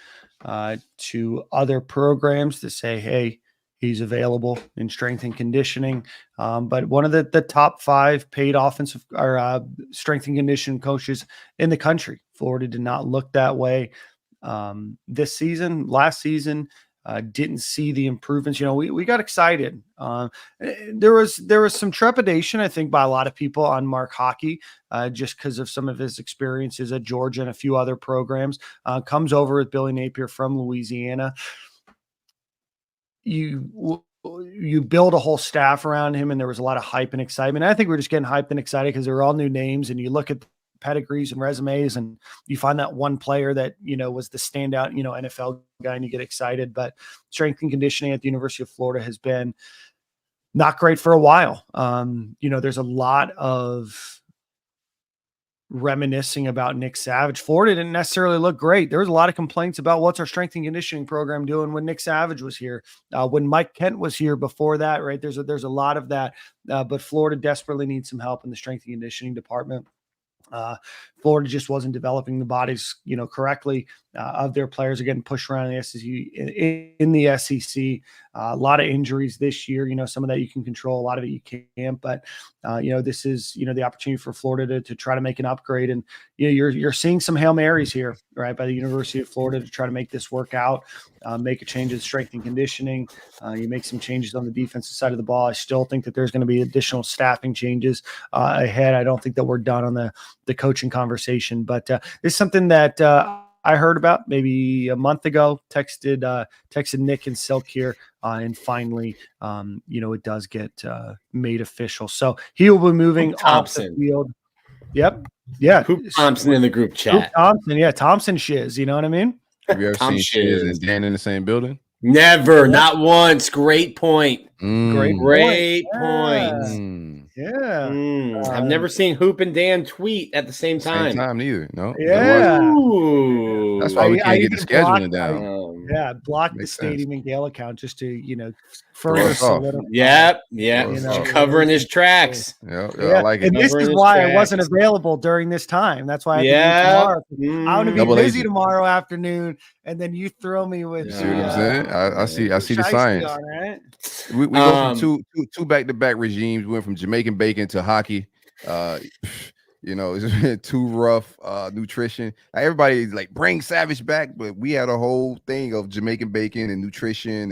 E: to other programs to say, hey, he's available in strength and conditioning. But one of the top 5 paid offensive or strength and conditioning coaches in the country. Florida did not look that way this season. Last season, didn't see the improvements. We got excited. There was some trepidation, I think, by a lot of people on Mark Hockey, just because of some of his experiences at Georgia and a few other programs. Comes over with Billy Napier from Louisiana. You build a whole staff around him, and there was a lot of hype and excitement. I think we're just getting hyped and excited because they're all new names, and you look at pedigrees and resumes, and you find that one player that was the standout NFL guy, and you get excited. But strength and conditioning at the University of Florida has been not great for a while. There's a lot of reminiscing about Nick Savage. Florida didn't necessarily look great. There was a lot of complaints about what's our strength and conditioning program doing when Nick Savage was here, when Mike Kent was here before that, right? There's a lot of that, but Florida desperately needs some help in the strength and conditioning department. Florida just wasn't developing the bodies, correctly of their players are getting pushed around in the SEC. In the SEC, a lot of injuries this year. Some of that you can control, a lot of it you can't. But this is the opportunity for Florida to try to make an upgrade. And you're seeing some Hail Marys here, right, by the University of Florida to try to make this work out. Make a change in strength and conditioning. You make some changes on the defensive side of the ball. I still think that there's going to be additional staffing changes ahead. I don't think that we're done on the coaching conversation, but it's something that I heard about maybe a month ago. Texted Nick and Silk here, and finally, it does get made official. So he will be moving off the field. Yep. Yeah.
F: Hoop Thompson in the group chat.
E: Hoop Thompson. Yeah. Thompson shiz. You know what I mean?
D: Have you ever seen Shiz and Dan in the same building?
F: Never, not once. Great point.
E: Great
F: point.
E: Yeah.
F: I've never seen Hoop and Dan tweet at the same time.
D: Neither. No.
E: Yeah.
F: Ooh.
D: That's why we can't get the scheduling down.
E: Yeah, block the
D: Makes
E: stadium and Gale account just to,
D: Throw
E: further
D: us off.
E: solidify.
F: Yep. Covering his tracks.
D: Yeah, I
E: Yeah,
D: like it.
E: and this is
F: Covering his
E: why I
F: tracks.
E: wasn't available during this time. That's why I have to
F: Yeah.
E: leave tomorrow. I'm gonna be
D: Double
E: busy
D: agent.
E: tomorrow afternoon, and then you throw me with
D: You see what I'm saying? I see the
E: shiesty
D: science.
E: on, right?
D: We go from two back-to-back regimes. We went from Jamaican bacon to hockey. It's been too rough. Nutrition. Like, everybody like bring Savage back, but we had a whole thing of Jamaican bacon and nutrition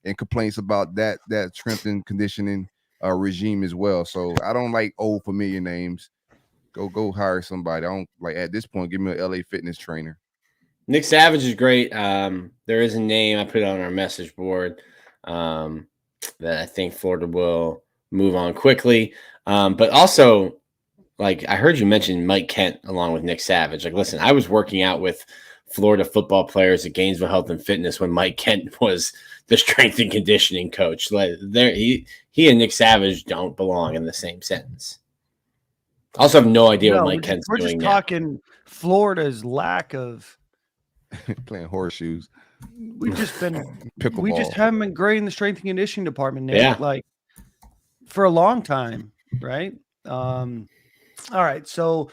D: and complaints about that strength and conditioning regime as well. So I don't like old familiar names. Go hire somebody. I don't like at this point. Give me an LA Fitness trainer.
F: Nick Savage is great. There is a name I put on our message board that I think Florida will move on quickly. But also, like, I heard you mention Mike Kent along with Nick Savage. Like, listen, I was working out with Florida football players at Gainesville Health and Fitness when Mike Kent was the strength and conditioning coach. Like, he and Nick Savage don't belong in the same sentence. I also have no idea what Mike Kent's doing.
E: We're just talking Florida's lack of
D: playing horseshoes.
E: We just
D: Pickleball.
E: haven't been great in the strength and conditioning department, Nick.
F: Yeah.
E: Like for a long time, right? All right. So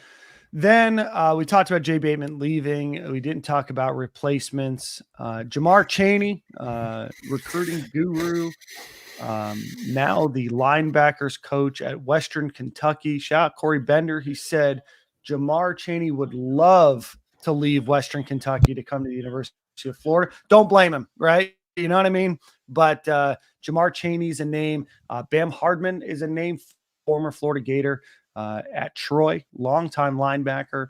E: then we talked about Jay Bateman leaving. We didn't talk about replacements. Jamar Chaney, recruiting guru, now the linebackers coach at Western Kentucky. Shout out Corey Bender. He said Jamar Chaney would love to leave Western Kentucky to come to the University of Florida. Don't blame him, right? You know what I mean? But Jamar Chaney's a name. Bam Hardman is a name, former Florida Gator at Troy, longtime linebacker,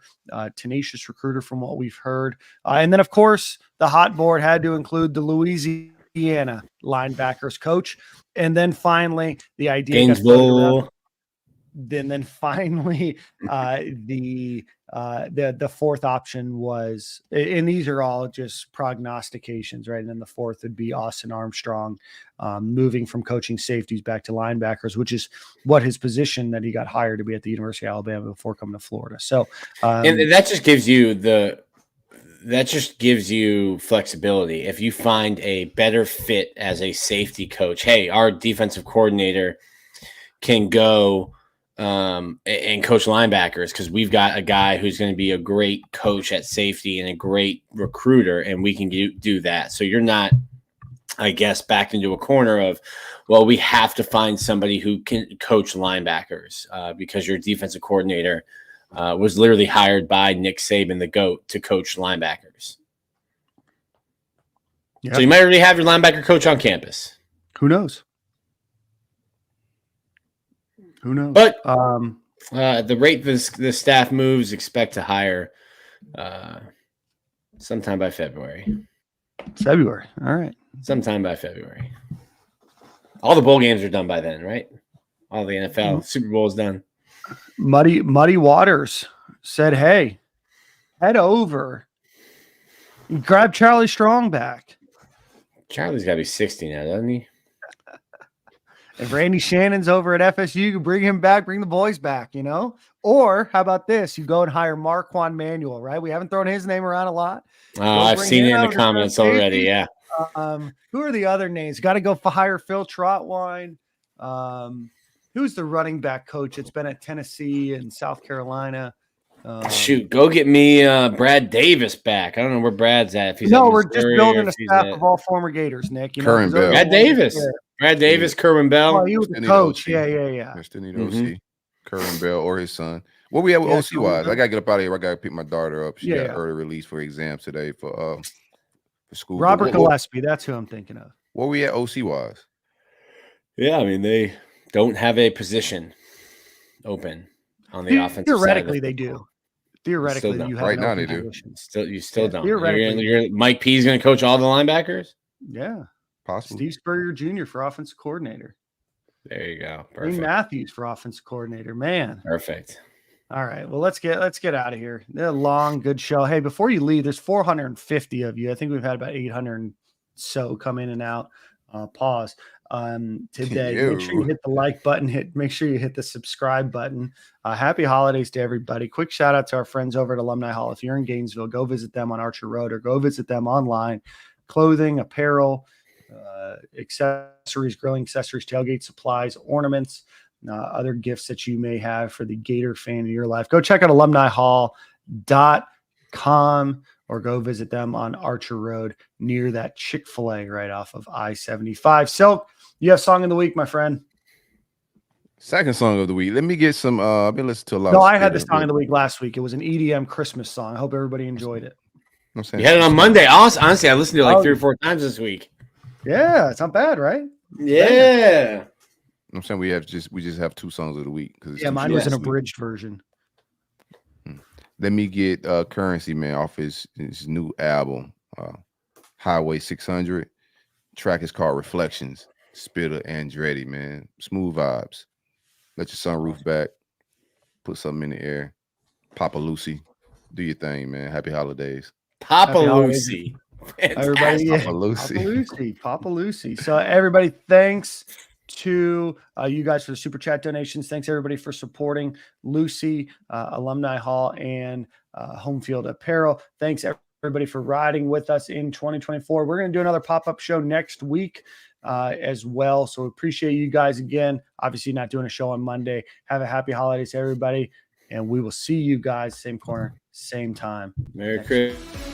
E: tenacious recruiter from what we've heard. And then, of course, the hot board had to include the Louisiana linebackers coach. And then finally, the idea
F: Gainesville.
E: Then finally, the fourth option was, and these are all just prognostications, right? And then the fourth would be Austin Armstrong, moving from coaching safeties back to linebackers, which is what his position that he got hired to be at the University of Alabama before coming to Florida. So,
F: and that just gives you flexibility. If you find a better fit as a safety coach, hey, our defensive coordinator can go and coach linebackers because we've got a guy who's going to be a great coach at safety and a great recruiter, and we can do that. So you're not, I guess, backed into a corner of, well, we have to find somebody who can coach linebackers because your defensive coordinator was literally hired by Nick Saban, the GOAT, to coach linebackers. Yep. So you might already have your linebacker coach on campus.
E: Who knows? Who knows?
F: But the rate the staff moves, expect to hire sometime by February.
E: February. All right.
F: Sometime by February. All the bowl games are done by then, right? All the NFL Super Bowl is done.
E: Muddy Waters said, hey, head over and grab Charlie Strong back.
F: Charlie's got to be 60 now, doesn't he?
E: If Randy Shannon's over at FSU, you can bring him back, bring the boys back, you know? Or how about this? You go and hire Marquand Manuel, right? We haven't thrown his name around a lot.
F: I've seen it in the comments already, yeah.
E: Who are the other names? Got to go hire Phil Trotwine. Who's the running back coach? It's been at Tennessee and South Carolina.
F: Shoot, go get me Brad Davis back. I don't know where Brad's at. If he's
E: we're just building a staff of all former Gators, Nick. You know,
F: Brad Davis. Brad Davis, Kerwin Bell.
E: Oh, he was the coach. Yeah.
D: Still need OC. Kerwin Bell or his son. What we have with OC wise? I gotta get up out of here. I gotta pick my daughter up. She got early release for exams today for school.
E: Robert Gillespie, that's who I'm thinking of.
D: Where we at OC wise?
F: Yeah, I mean they don't have a position open on the offensive side.
E: Theoretically, they do. Theoretically, you have
D: right now they do.
F: You still don't. You're Mike P's going to coach all the linebackers?
E: Yeah,
D: possible.
E: Steve Spurrier Jr. for offensive coordinator.
F: There you go.
E: Perfect. Lee Matthews for offensive coordinator. Man,
F: perfect.
E: All right. Well, let's get out of here. A long, good show. Hey, before you leave, there's 450 of you. I think we've had about 800 and so come in and out. Pause. Today. Make sure you hit the like button, make sure you hit the subscribe button. Happy holidays to everybody. Quick shout out to our friends over at Alumni Hall. If you're in Gainesville, go visit them on Archer Road or go visit them online. clothing, apparel, accessories, grilling accessories, tailgate supplies, ornaments, other gifts that you may have for the Gator fan in your life. Go check out alumnihall.com or go visit them on Archer Road near that Chick-fil-A right off of I-75. Silk, you have song of the week, my friend.
D: Second song of the week. Let me get some. I've been listening to a lot.
E: No, I had the song of the week last week. It was an EDM Christmas song. I hope everybody enjoyed it.
D: I'm saying
F: You had it on Monday. Honestly, I listened to it like 3 or 4 times this week.
E: Yeah, it's not bad, right?
F: Yeah.
D: I'm saying we just have 2 songs of the week because
E: mine was an abridged version.
D: Let me get Currency, man, off his new album, Highway 600. Track is called Reflections. Spitter Andretti, man. Smooth vibes. Let your sunroof back. Put something in the air. Papa Lucy. Do your thing, man. Happy holidays.
F: Papa Lucy.
E: Everybody, Papa Lucy. So everybody, thanks to you guys for the super chat donations. Thanks everybody for supporting Lucy, Alumni Hall, and Home Field Apparel. Thanks everybody for riding with us in 2024. We're going to do another pop-up show next week as well. So appreciate you guys again. Obviously not doing a show on Monday. Have a happy holidays, everybody. And we will see you guys same corner, same time.
F: Merry Christmas.